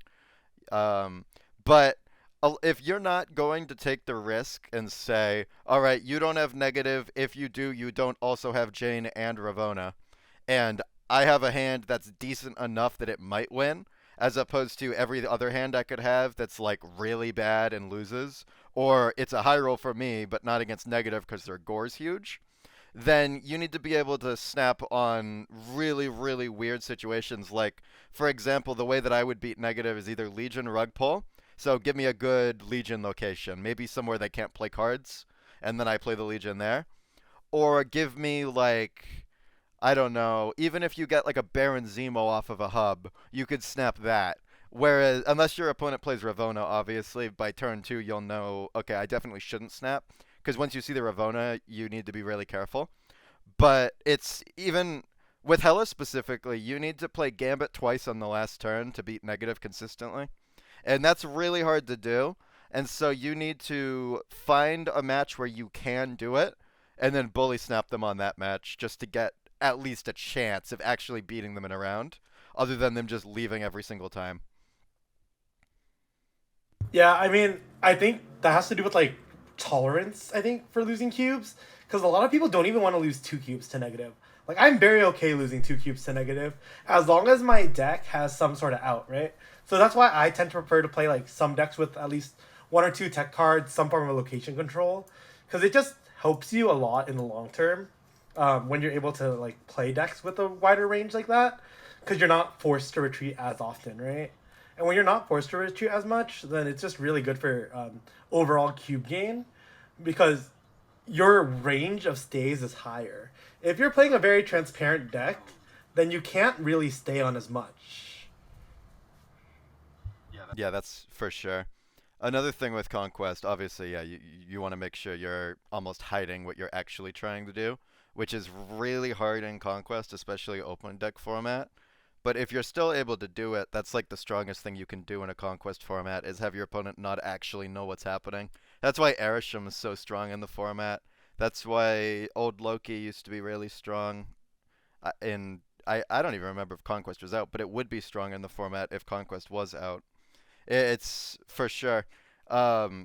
But if you're not going to take the risk and say, all right, you don't have negative. If you do, you don't also have Jane and Ravona. And I have a hand that's decent enough that it might win, as opposed to every other hand I could have that's like really bad and loses. Or it's a high roll for me, but not against negative because their gore's huge. Then you need to be able to snap on really, really weird situations. Like, for example, the way that I would beat negative is either Legion Rug Pull. So give me a good Legion location, maybe somewhere they can't play cards, and then I play the Legion there. Or give me, like, I don't know, even if you get like a Baron Zemo off of a hub, you could snap that. Whereas, unless your opponent plays Ravona, obviously, by turn two, you'll know, okay, I definitely shouldn't snap. Because once you see the Ravona, you need to be really careful. But it's even with Hela specifically, you need to play Gambit twice on the last turn to beat negative consistently. And that's really hard to do. And so you need to find a match where you can do it and then bully snap them on that match just to get at least a chance of actually beating them in a round, other than them just leaving every single time. Yeah, I mean, I think that has to do with like tolerance, I think, for losing cubes. Because a lot of people don't even want to lose two cubes to negative. Like, I'm very okay losing two cubes to negative as long as my deck has some sort of out, right? So that's why I tend to prefer to play like some decks with at least one or two tech cards, some form of location control. Because it just helps you a lot in the long term when you're able to like play decks with a wider range like that. Because you're not forced to retreat as often, right? And when you're not forced to retreat as much, then it's just really good for overall cube gain because your range of stays is higher. If you're playing a very transparent deck, then you can't really stay on as much. Yeah, that's for sure. Another thing with Conquest, obviously, yeah, you want to make sure you're almost hiding what you're actually trying to do. which is really hard in Conquest, especially open deck format. But if you're still able to do it, that's like the strongest thing you can do in a Conquest format is have your opponent not actually know what's happening. That's why Erisham is so strong in the format. That's why old Loki used to be really strong I don't even remember if Conquest was out, but it would be strong in the format if Conquest was out. It's for sure.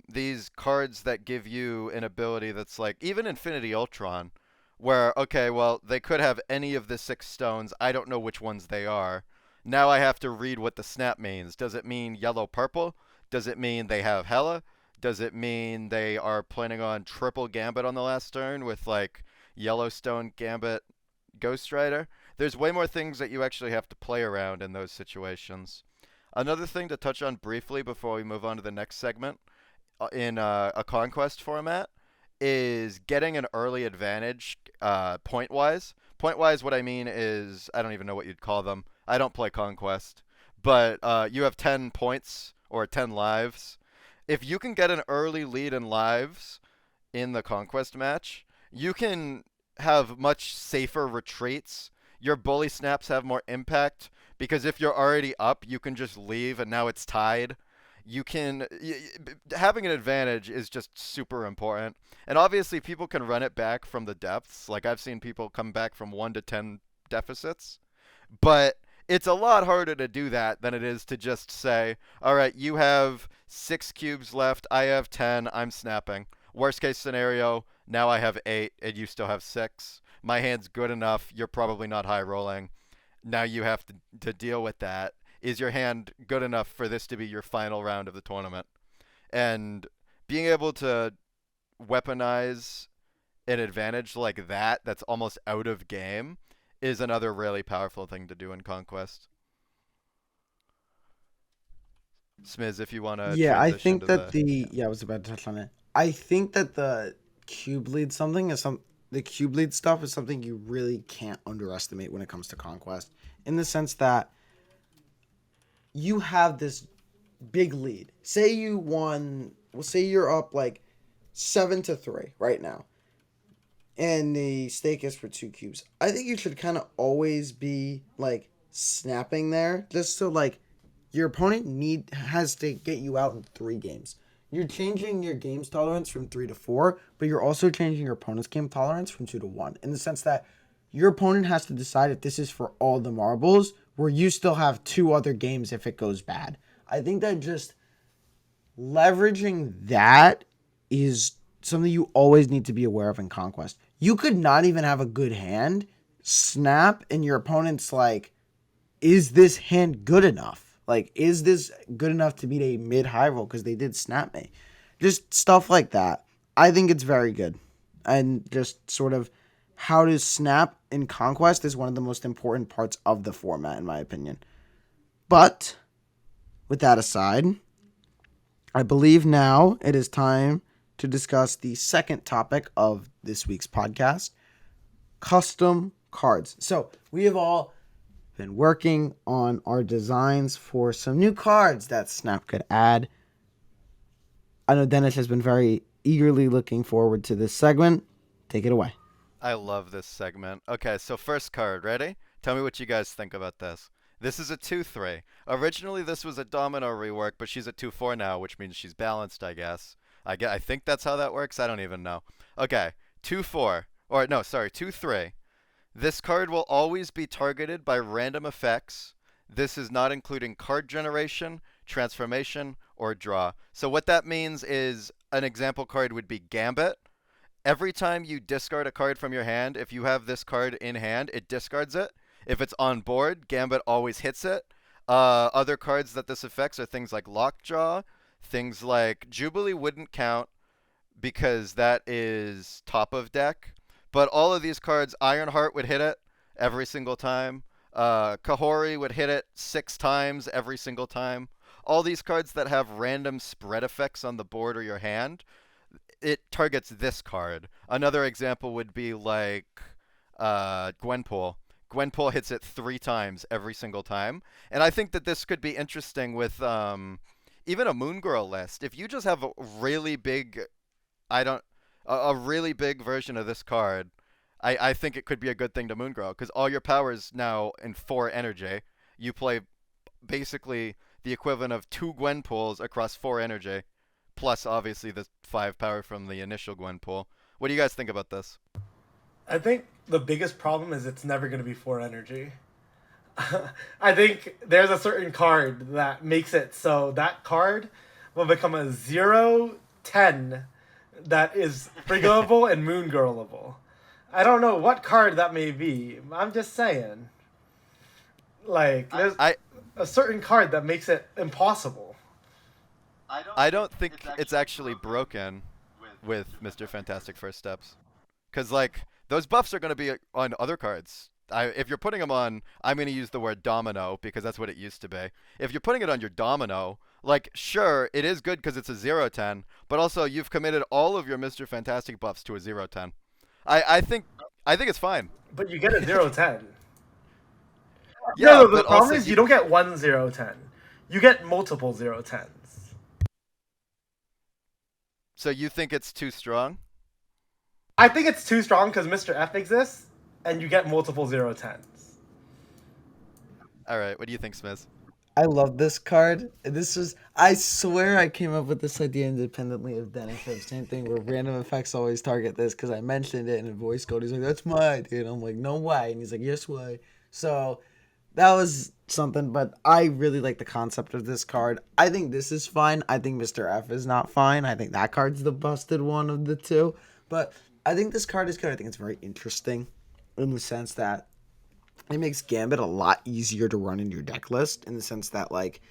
These cards that give you an ability that's like even Infinity Ultron, where okay, well they could have any of the 6 stones. I don't know which ones they are. Now I have to read what the snap means. Does it mean yellow purple? Does it mean they have Hela? Does it mean they are planning on triple Gambit on the last turn with like Yellowstone Gambit Ghost Rider? There's way more things that you actually have to play around in those situations. Another thing to touch on briefly before we move on to the next segment in a conquest format is getting an early advantage point wise. Point wise, what I mean is I don't even know what you'd call them. I don't play conquest, but you have 10 points or 10 lives. If you can get an early lead in lives in the conquest match, you can have much safer retreats. Your bully snaps have more impact because if you're already up, you can just leave and now it's tied. You can having an advantage is just super important. And obviously people can run it back from the depths. Like I've seen people come back from 1 to 10 deficits. But it's a lot harder to do that than it is to just say, all right, you have 6 cubes left. I have 10. I'm snapping. Worst case scenario, now I have 8 and you still have 6. My hand's good enough. You're probably not high rolling. Now you have to deal with that. Is your hand good enough for this to be your final round of the tournament? And being able to weaponize an advantage like that that's almost out of game is another really powerful thing to do in Conquest. Smlz, if you want to Yeah, I transition think to that the the yeah, I was about to touch on it. I think that the cube lead stuff is something you really can't underestimate when it comes to conquest. In the sense that you have this big lead. Say you won, well, say you're up like 7-3 right now, and the stake is for 2 cubes. I think you should kind of always be like snapping there, just so like your opponent has to get you out in 3 games. You're changing your game's tolerance from 3 to 4, but you're also changing your opponent's game tolerance from 2 to 1, in the sense that your opponent has to decide if this is for all the marbles, where you still have 2 other games if it goes bad. I think that just leveraging that is something you always need to be aware of in Conquest. You could not even have a good hand, snap, and your opponent's like, is this hand good enough? Like, is this good enough to beat a mid-high roll because they did snap me? Just stuff like that. I think it's very good. And just sort of how to snap in Conquest is one of the most important parts of the format, in my opinion. But, with that aside, I believe now it is time to discuss the second topic of this week's podcast, custom cards. So, we have all been working on our designs for some new cards that Snap could add. I know Denish has been very eagerly looking forward to this segment. Take it away. I love this segment. Okay, so first card, ready? Tell me what you guys think about this. This is a 2/3. Originally, this was a Domino rework, but she's a 2/4 now, which means she's balanced, I guess. I think that's how that works. I don't even know. Okay, 2/4. Or, no, sorry, 2/3. This card will always be targeted by random effects. This is not including card generation, transformation, or draw. So what that means is an example card would be Gambit. Every time you discard a card from your hand, if you have this card in hand, it discards it. If it's on board, Gambit always hits it. Other cards that this affects are things like Lockjaw, things like Jubilee wouldn't count because that is top of deck. But all of these cards, Ironheart would hit it every single time. Kahori would hit it 6 times every single time. All these cards that have random spread effects on the board or your hand, it targets this card. Another example would be like Gwenpool. Gwenpool hits it 3 times every single time. And I think that this could be interesting with even a Moon Girl list. If you just have a really big, a really big version of this card, I think it could be a good thing to moon grow because all your power is now in 4 energy. You play basically the equivalent of 2 Gwen pools across 4 energy, plus obviously the 5 power from the initial Gwen pool. What do you guys think about this? I think the biggest problem is it's never going to be 4 energy. I think there's a certain card that makes it so that card will become a 0/10 that is friggleable and moon girlable. I don't know what card that may be. I'm just saying. Like, there's I a certain card that makes it impossible. I don't think it's actually broken with Mr. Fantastic First Steps. Because, like, those buffs are going to be on other cards. If you're putting them on, I'm going to use the word domino because that's what it used to be. If you're putting it on your domino, like, sure, it is good because it's a 0/10, but also you've committed all of your Mr. Fantastic buffs to a 0/10. I think it's fine. But you get a 0/10. Yeah, No, the but problem also is you don't get one 0/10. You get multiple 0/10s. so you think it's too strong? I think it's too strong because Mr. F exists, and you get multiple 0/10s. All right, what do you think, Smith? I love this card. I swear I came up with this idea independently of Denish. Same thing where random effects always target this because I mentioned it in a voice code. He's like, that's my idea. And I'm like, no way. And he's like, yes way. So that was something, but I really like the concept of this card. I think this is fine. I think Mr. F is not fine. I think that card's the busted one of the two. But I think this card is good. I think it's very interesting in the sense that it makes Gambit a lot easier to run in your deck list in the sense that, like,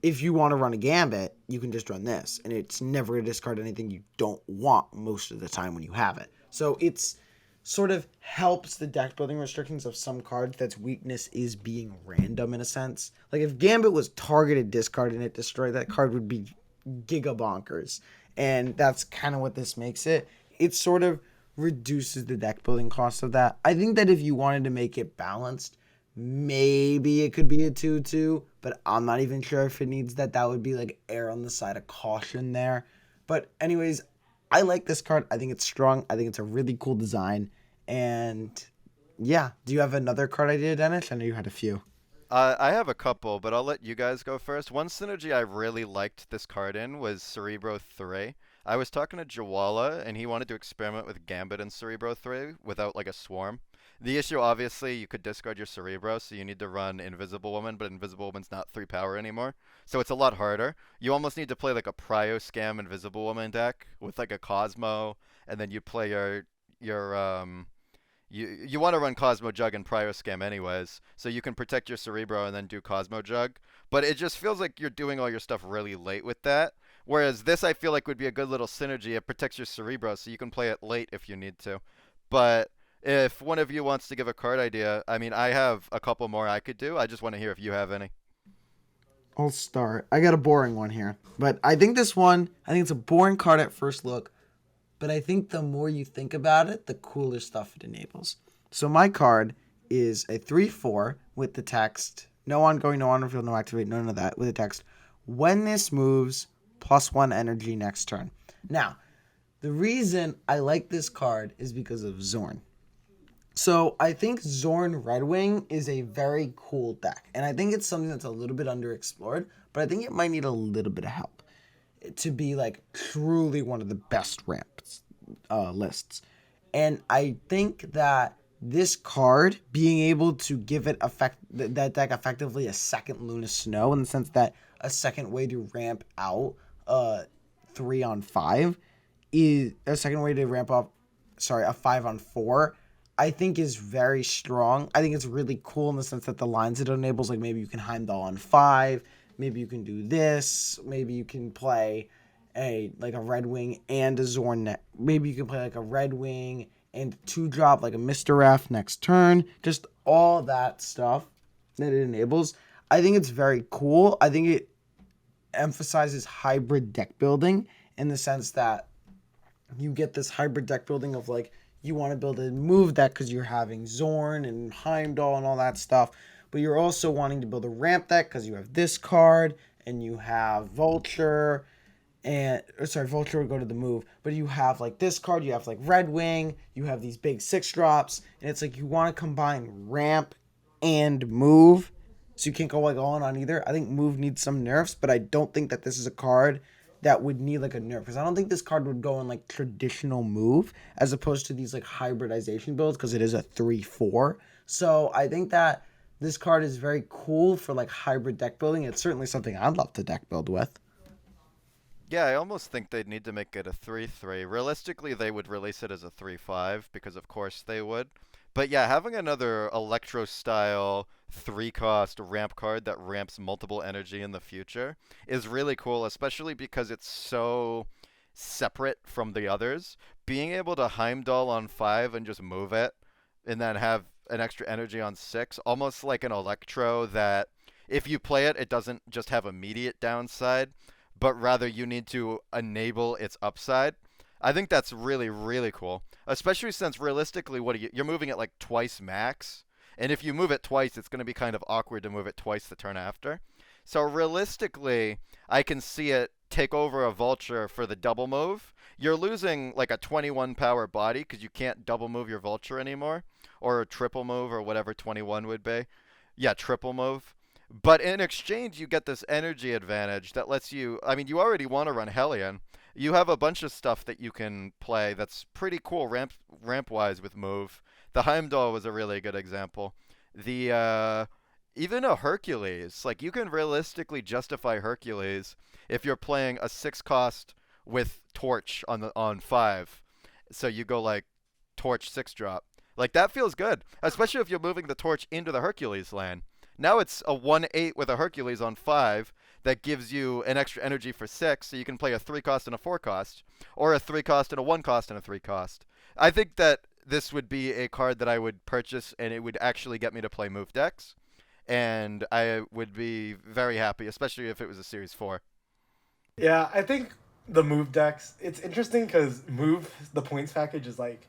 if you want to run a Gambit, you can just run this, and it's never going to discard anything you don't want most of the time when you have it. So it's sort of helps the deck building restrictions of some cards that's weakness is being random in a sense. Like, if Gambit was targeted discard and it destroyed, that card would be giga bonkers, and that's kind of what this makes it. It sort of reduces the deck building cost of that. I think that if you wanted to make it balanced, maybe it could be a 2/2, but I'm not even sure if it needs that. That would be like err on the side of caution there. But anyways, I like this card. I think it's strong. I think it's a really cool design. And yeah, do you have another card idea, Dennis? I know you had a few. I have a couple, but I'll let you guys go first. One synergy I really liked this card in was Cerebro 3. I was talking to Jawala, and he wanted to experiment with Gambit and Cerebro 3 without, like, a swarm. The issue, obviously, you could discard your Cerebro, so you need to run Invisible Woman, but Invisible Woman's not 3 power anymore. So it's a lot harder. You almost need to play, like, a Prio Scam Invisible Woman deck with, like, a Cosmo, and then you play your you want to run Cosmo Jug and Prio Scam anyways, so you can protect your Cerebro and then do Cosmo Jug. But it just feels like you're doing all your stuff really late with that. Whereas this, I feel like, would be a good little synergy. It protects your Cerebro, so you can play it late if you need to. But if one of you wants to give a card idea, I mean, I have a couple more I could do. I just want to hear if you have any. I'll start. I got a boring one here. But I think it's a boring card at first look. But I think the more you think about it, the cooler stuff it enables. So my card is a 3/4 with the text, no ongoing, no on reveal, no activate, none of that, with the text, when this moves, +1 energy next turn. Now, the reason I like this card is because of Zorn. So I think Zorn Red Wing is a very cool deck. And I think it's something that's a little bit underexplored, but I think it might need a little bit of help to be like truly one of the best ramps lists. And I think that this card being able to give it that deck effectively a second Luna Snow in the sense that a second way to ramp out 3-on-5 is a second way to ramp up a 5-on-4 I think is very strong. I think it's really cool in the sense that the lines it enables, like maybe you can Heimdall on 5, maybe you can do this, maybe you can play a Red Wing and a Zorn. Maybe you can play like a Red Wing and 2-drop like a Mr. F next turn. Just all that stuff that it enables. I think it's very cool. I think it emphasizes hybrid deck building in the sense that you get this hybrid deck building of like you want to build a move deck because you're having Zorn and Heimdall and all that stuff, but you're also wanting to build a ramp deck because you have this card and you have Vulture and Vulture would go to the move, but you have like this card, you have like Red Wing, you have these big 6-drops, and it's like you want to combine ramp and move, so you can't go like on either. I think move needs some nerfs, but I don't think that this is a card that would need like a nerf, because I don't think this card would go in like traditional move as opposed to these like hybridization builds, because it is a 3/4. So I think that this card is very cool for like hybrid deck building. It's certainly something I'd love to deck build with. Yeah, I almost think they'd need to make it a 3/3. Realistically, they would release it as a 3/5 because of course they would. But yeah, having another Electro style 3-cost ramp card that ramps multiple energy in the future is really cool, especially because it's so separate from the others. Being able to Heimdall on 5 and just move it and then have an extra energy on 6, almost like an Electro that if you play it, it doesn't just have immediate downside, but rather you need to enable its upside. I think that's really, really cool, especially since realistically, you're moving it like twice max, and if you move it twice, it's going to be kind of awkward to move it twice the turn after. So realistically, I can see it take over a Vulture for the double move. You're losing like a 21 power body because you can't double move your Vulture anymore, or a triple move, or whatever 21 would be. Yeah, triple move. But in exchange, you get this energy advantage that lets you. I mean, you already want to run Hellion. You have a bunch of stuff that you can play that's pretty cool ramp wise with move. The Heimdall was a really good example. The even a Hercules, like you can realistically justify Hercules if you're playing a 6-cost with Torch on 5. So you go like Torch 6-drop. Like that feels good, especially if you're moving the Torch into the Hercules lane. Now it's a 1/8 with a Hercules on 5 that gives you an extra energy for 6, so you can play a 3-cost and a 4-cost, or a 3-cost and a 1-cost and a 3-cost. I think that this would be a card that I would purchase, and it would actually get me to play move decks, and I would be very happy, especially if it was a Series 4. Yeah, I think the move decks, it's interesting because move, the points package is like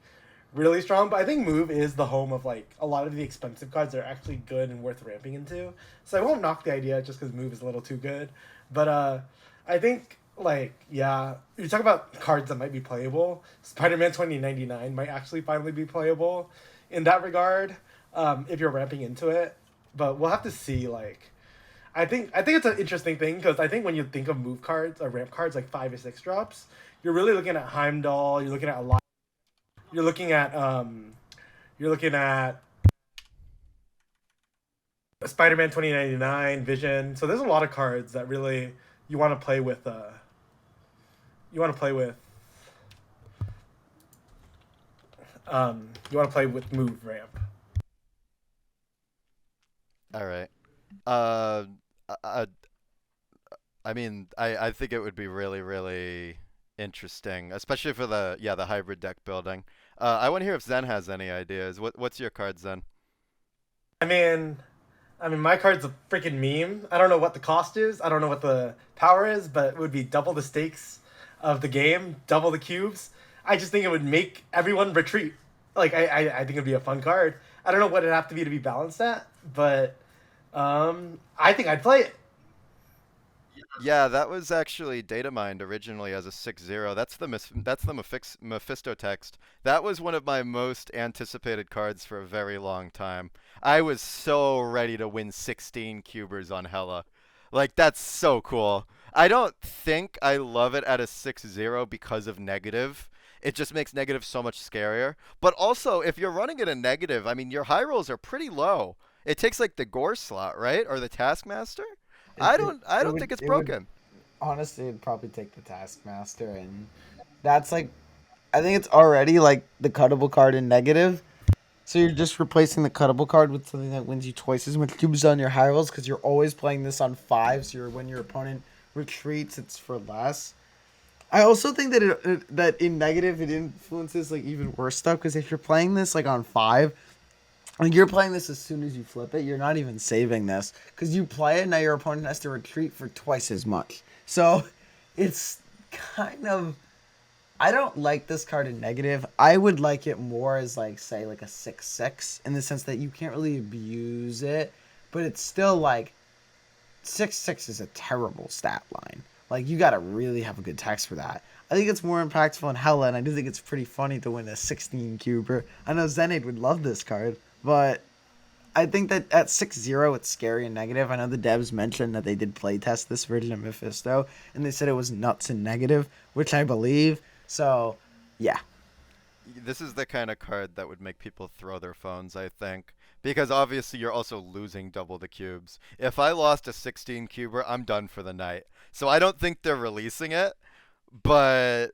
really strong, but I think move is the home of like a lot of the expensive cards that are actually good and worth ramping into. So I won't knock the idea just because move is a little too good. But I think like yeah, you talk about cards that might be playable. Spider-Man 2099 might actually finally be playable in that regard, if you're ramping into it. But we'll have to see. Like I think it's an interesting thing because I think when you think of move cards or ramp cards like 5 or 6 drops, you're really looking at Heimdall. You're looking at a lot. You're looking at Spider-Man 2099, Vision. So there's a lot of cards that really you want to play with. You want to play with. You want to play with move ramp. All right. Uh, I, I mean, I think it would be really, really interesting, especially for the hybrid deck building. I want to hear if Zen has any ideas. What's your card, Zen? I mean, my card's a freaking meme. I don't know what the cost is. I don't know what the power is, but it would be double the stakes of the game, double the cubes. I just think it would make everyone retreat. Like I think it'd be a fun card. I don't know what it'd have to be balanced at, but I think I'd play it. Yeah, that was actually data mined originally as a 6/0. That's the Mephisto text. That was one of my most anticipated cards for a very long time. I was so ready to win 16 cubers on Hela. Like that's so cool. I don't think I love it at a 6/0 because of negative. It just makes negative so much scarier. But also, if you're running it a negative, I mean, your high rolls are pretty low. It takes like the Gore slot, right? Or the Taskmaster? It, it, I it don't would think it's it would broken. honestly it'd probably take the Taskmaster, and that's like I think it's already like the cuttable card in negative. So you're just replacing the cuttable card with something that wins you twice as much cubes on your high rolls because you're always playing this on 5. So when your opponent retreats, it's for less. I also think that that in negative it influences like even worse stuff because if you're playing this like on 5, like you're playing this as soon as you flip it, you're not even saving this because you play it now your opponent has to retreat for twice as much. So it's kind of I don't like this card in negative. I would like it more as like say like a 6/6 in the sense that you can't really abuse it, but it's still like 6/6 is a terrible stat line. Like, you gotta really have a good text for that. I think it's more impactful in Hella, and I do think it's pretty funny to win a 16 cuber. I know Xenaid would love this card, but I think that at 6-0, it's scary and negative. I know the devs mentioned that they did playtest this version of Mephisto, and they said it was nuts and negative, which I believe. So, yeah. This is the kind of card that would make people throw their phones, I think. Because obviously you're also losing double the cubes. If I lost a 16 cuber, I'm done for the night. So I don't think they're releasing it. But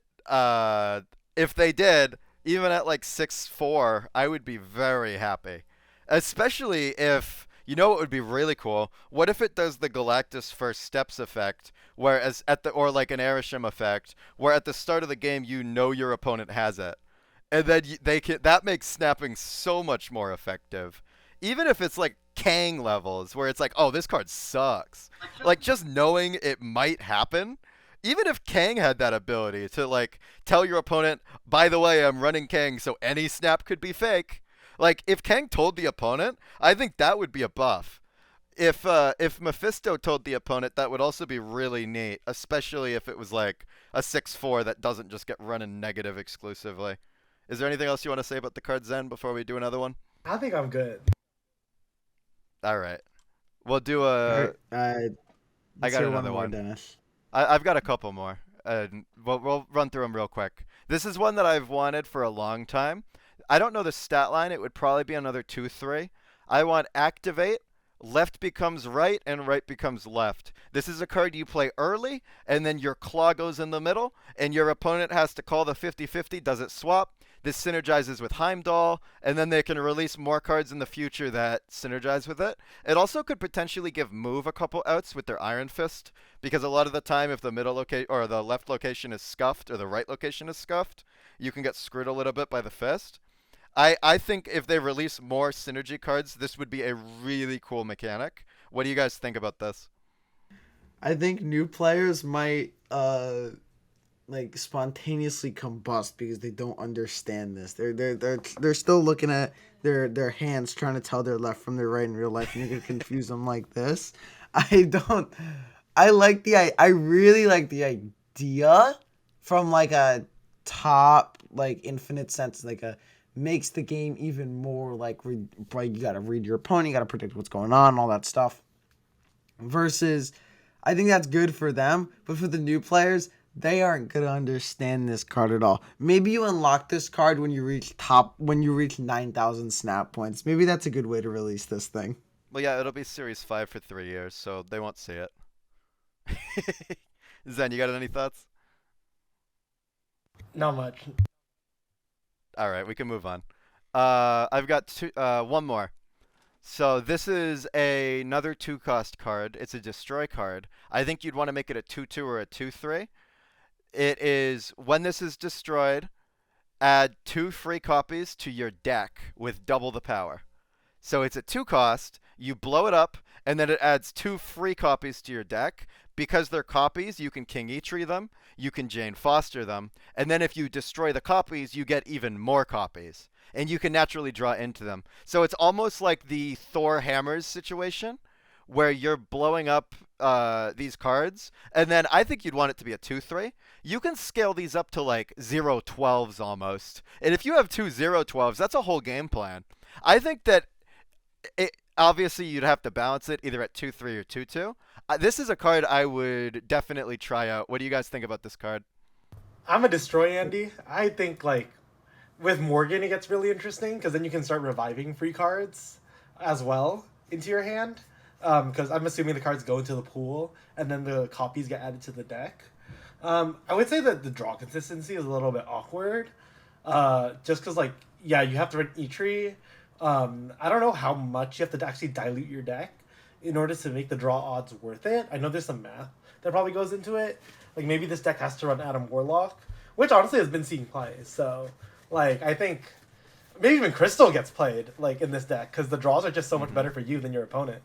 if they did, even at like 6-4, I would be very happy. Especially if, you know what would be really cool? What if it does the Galactus First Steps effect, whereas at the, or like an Erisham effect, where at the start of the game you know your opponent has it. And then they can, that makes snapping so much more effective. Even if it's like Kang levels, where it's like, oh, this card sucks. Like just knowing it might happen. Even if Kang had that ability to like tell your opponent, by the way, I'm running Kang, so any snap could be fake. Like if Kang told the opponent, I think that would be a buff. If Mephisto told the opponent, that would also be really neat, especially if it was like a 6-4 that doesn't just get run in negative exclusively. Is there anything else you want to say about the card Zen before we do another one? I think I'm good. All right. We'll do All a. right, I let's got hear another more, one. Denish. I've got a couple more. We'll run through them real quick. This is one that I've wanted for a long time. I don't know the stat line. It would probably be another 2-3. I want Activate. Left becomes right and right becomes left. This is a card you play early, and then your claw goes in the middle, and your opponent has to call the 50-50. Does it swap? This synergizes with Heimdall, and then they can release more cards in the future that synergize with it. It also could potentially give Move a couple outs with their Iron Fist, because a lot of the time, if the middle location or the left location is scuffed or the right location is scuffed, you can get screwed a little bit by the fist. I think if they release more synergy cards, this would be a really cool mechanic. What do you guys think about this? I think new players might like spontaneously combust because they don't understand this. They're still looking at their hands trying to tell their left from their right in real life, and you're gonna confuse them like this. I don't. I really like the idea from like a top like infinite sense, like a makes the game even more like right. You gotta read your opponent, you gotta predict what's going on, all that stuff. Versus, I think that's good for them, but for the new players, they aren't gonna understand this card at all. Maybe you unlock this card when you reach 9,000 snap points. Maybe that's a good way to release this thing. Well, yeah, it'll be Series 5 for 3 years, so they won't see it. Zen, you got any thoughts? Not much. All right, we can move on. I've got one more. So this is another 2-cost card. It's a destroy card. I think you'd want to make it a 2-2 or a 2-3. It is when this is destroyed, add 2 free copies to your deck with double the power. So it's a 2-cost, you blow it up, and then it adds 2 free copies to your deck. Because they're copies, you can King Eitri them, you can Jane Foster them, and then if you destroy the copies, you get even more copies. And you can naturally draw into them. So it's almost like the Thor Hammers situation, where you're blowing up these cards, and then I think you'd want it to be a 2-3. You can scale these up to like 0-12s almost. And if you have 2 0-12s, that's a whole game plan. I think that obviously you'd have to balance it either at 2-3 or 2-2. This is a card I would definitely try out. What do you guys think about this card? I'm a destroy Andy. I think like with Morgan it gets really interesting because then you can start reviving free cards as well into your hand. Because I'm assuming the cards go into the pool and then the copies get added to the deck. I would say that the draw consistency is a little bit awkward. Just because like yeah, you have to run Eitri. I don't know how much you have to actually dilute your deck in order to make the draw odds worth it. I know there's some math that probably goes into it. Like maybe this deck has to run Adam Warlock, which honestly has been seeing play. So like I think maybe even Crystal gets played like in this deck because the draws are just so much better for you than your opponent.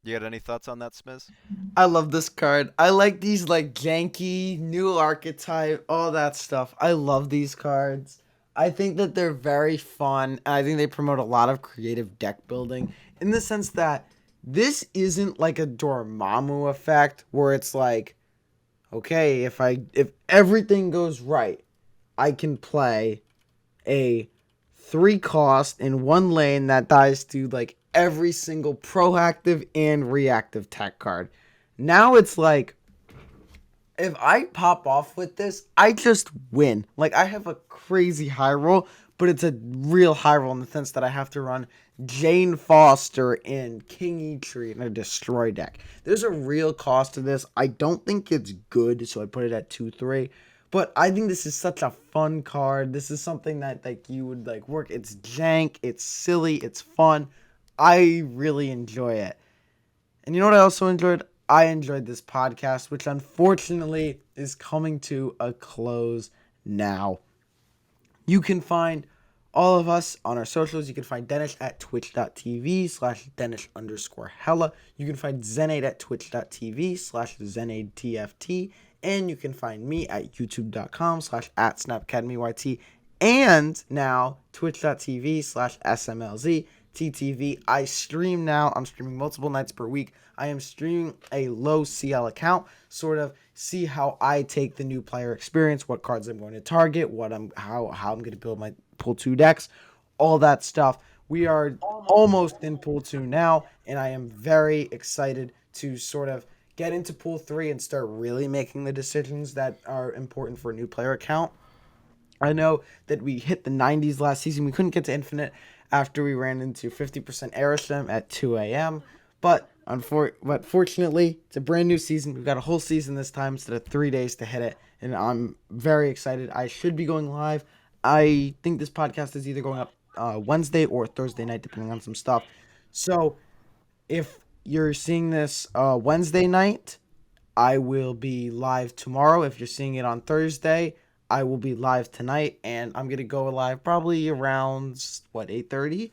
You got any thoughts on that, Smlz? I love this card. I like these like janky new archetype, all that stuff. I love these cards. I think that they're very fun. I think they promote a lot of creative deck building in the sense that this isn't like a Dormammu effect where it's like, okay, if everything goes right, I can play a 3 cost in 1 lane that dies to like every single proactive and reactive tech card. Now it's like, if I pop off with this, I just win. Like, I have a crazy high roll, but it's a real high roll in the sense that I have to run Jane Foster and King Eitri in a destroy deck. There's a real cost to this. I don't think it's good, so I put it at 2-3. But I think this is such a fun card. This is something that like you would like work. It's jank, it's silly, it's fun. I really enjoy it. And you know what I also enjoyed? I enjoyed this podcast, which unfortunately is coming to a close now. You can find all of us on our socials. You can find Denish at twitch.tv/Denish_Hella. You can find Xenaid at twitch.tv/XenaidTFT. And you can find me at youtube.com/@SnapAcademyYT. And now twitch.tv/SMLZ. TTV. I stream now. I'm streaming multiple nights per week. I am streaming a low CL account, sort of see how I take the new player experience, what cards I'm going to target, how I'm going to build my pool 2 decks, all that stuff. We are almost in pool 2 now, and I am very excited to sort of get into pool 3 and start really making the decisions that are important for a new player account. I know that we hit the 90s last season. We couldn't get to Infinite after we ran into 50% Aerostem at 2 a.m. But fortunately, it's a brand new season. We've got a whole season this time instead of 3 days to hit it. And I'm very excited. I should be going live. I think this podcast is either going up Wednesday or Thursday night, depending on some stuff. So if you're seeing this Wednesday night, I will be live tomorrow. If you're seeing it on Thursday, I will be live tonight, and I'm going to go live probably around, 8:30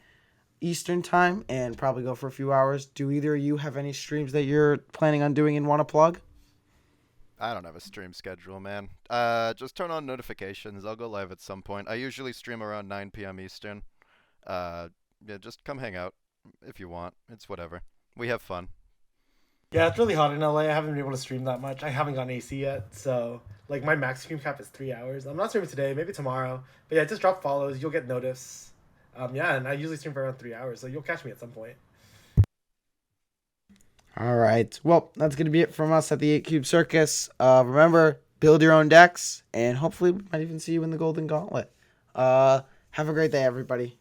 Eastern time, and probably go for a few hours. Do either of you have any streams that you're planning on doing and want to plug? I don't have a stream schedule, man. Just turn on notifications. I'll go live at some point. I usually stream around 9 p.m. Eastern. Yeah, just come hang out if you want. It's whatever. We have fun. Yeah, it's really hot in LA. I haven't been able to stream that much. I haven't gotten AC yet, so like my max stream cap is 3 hours. I'm not streaming today, maybe tomorrow. But yeah, just drop follows. You'll get notice. Yeah, and I usually stream for around 3 hours, so you'll catch me at some point. All right. Well, that's going to be it from us at the 8 Cube Circus. Remember, build your own decks, and hopefully we might even see you in the Golden Gauntlet. Have a great day, everybody.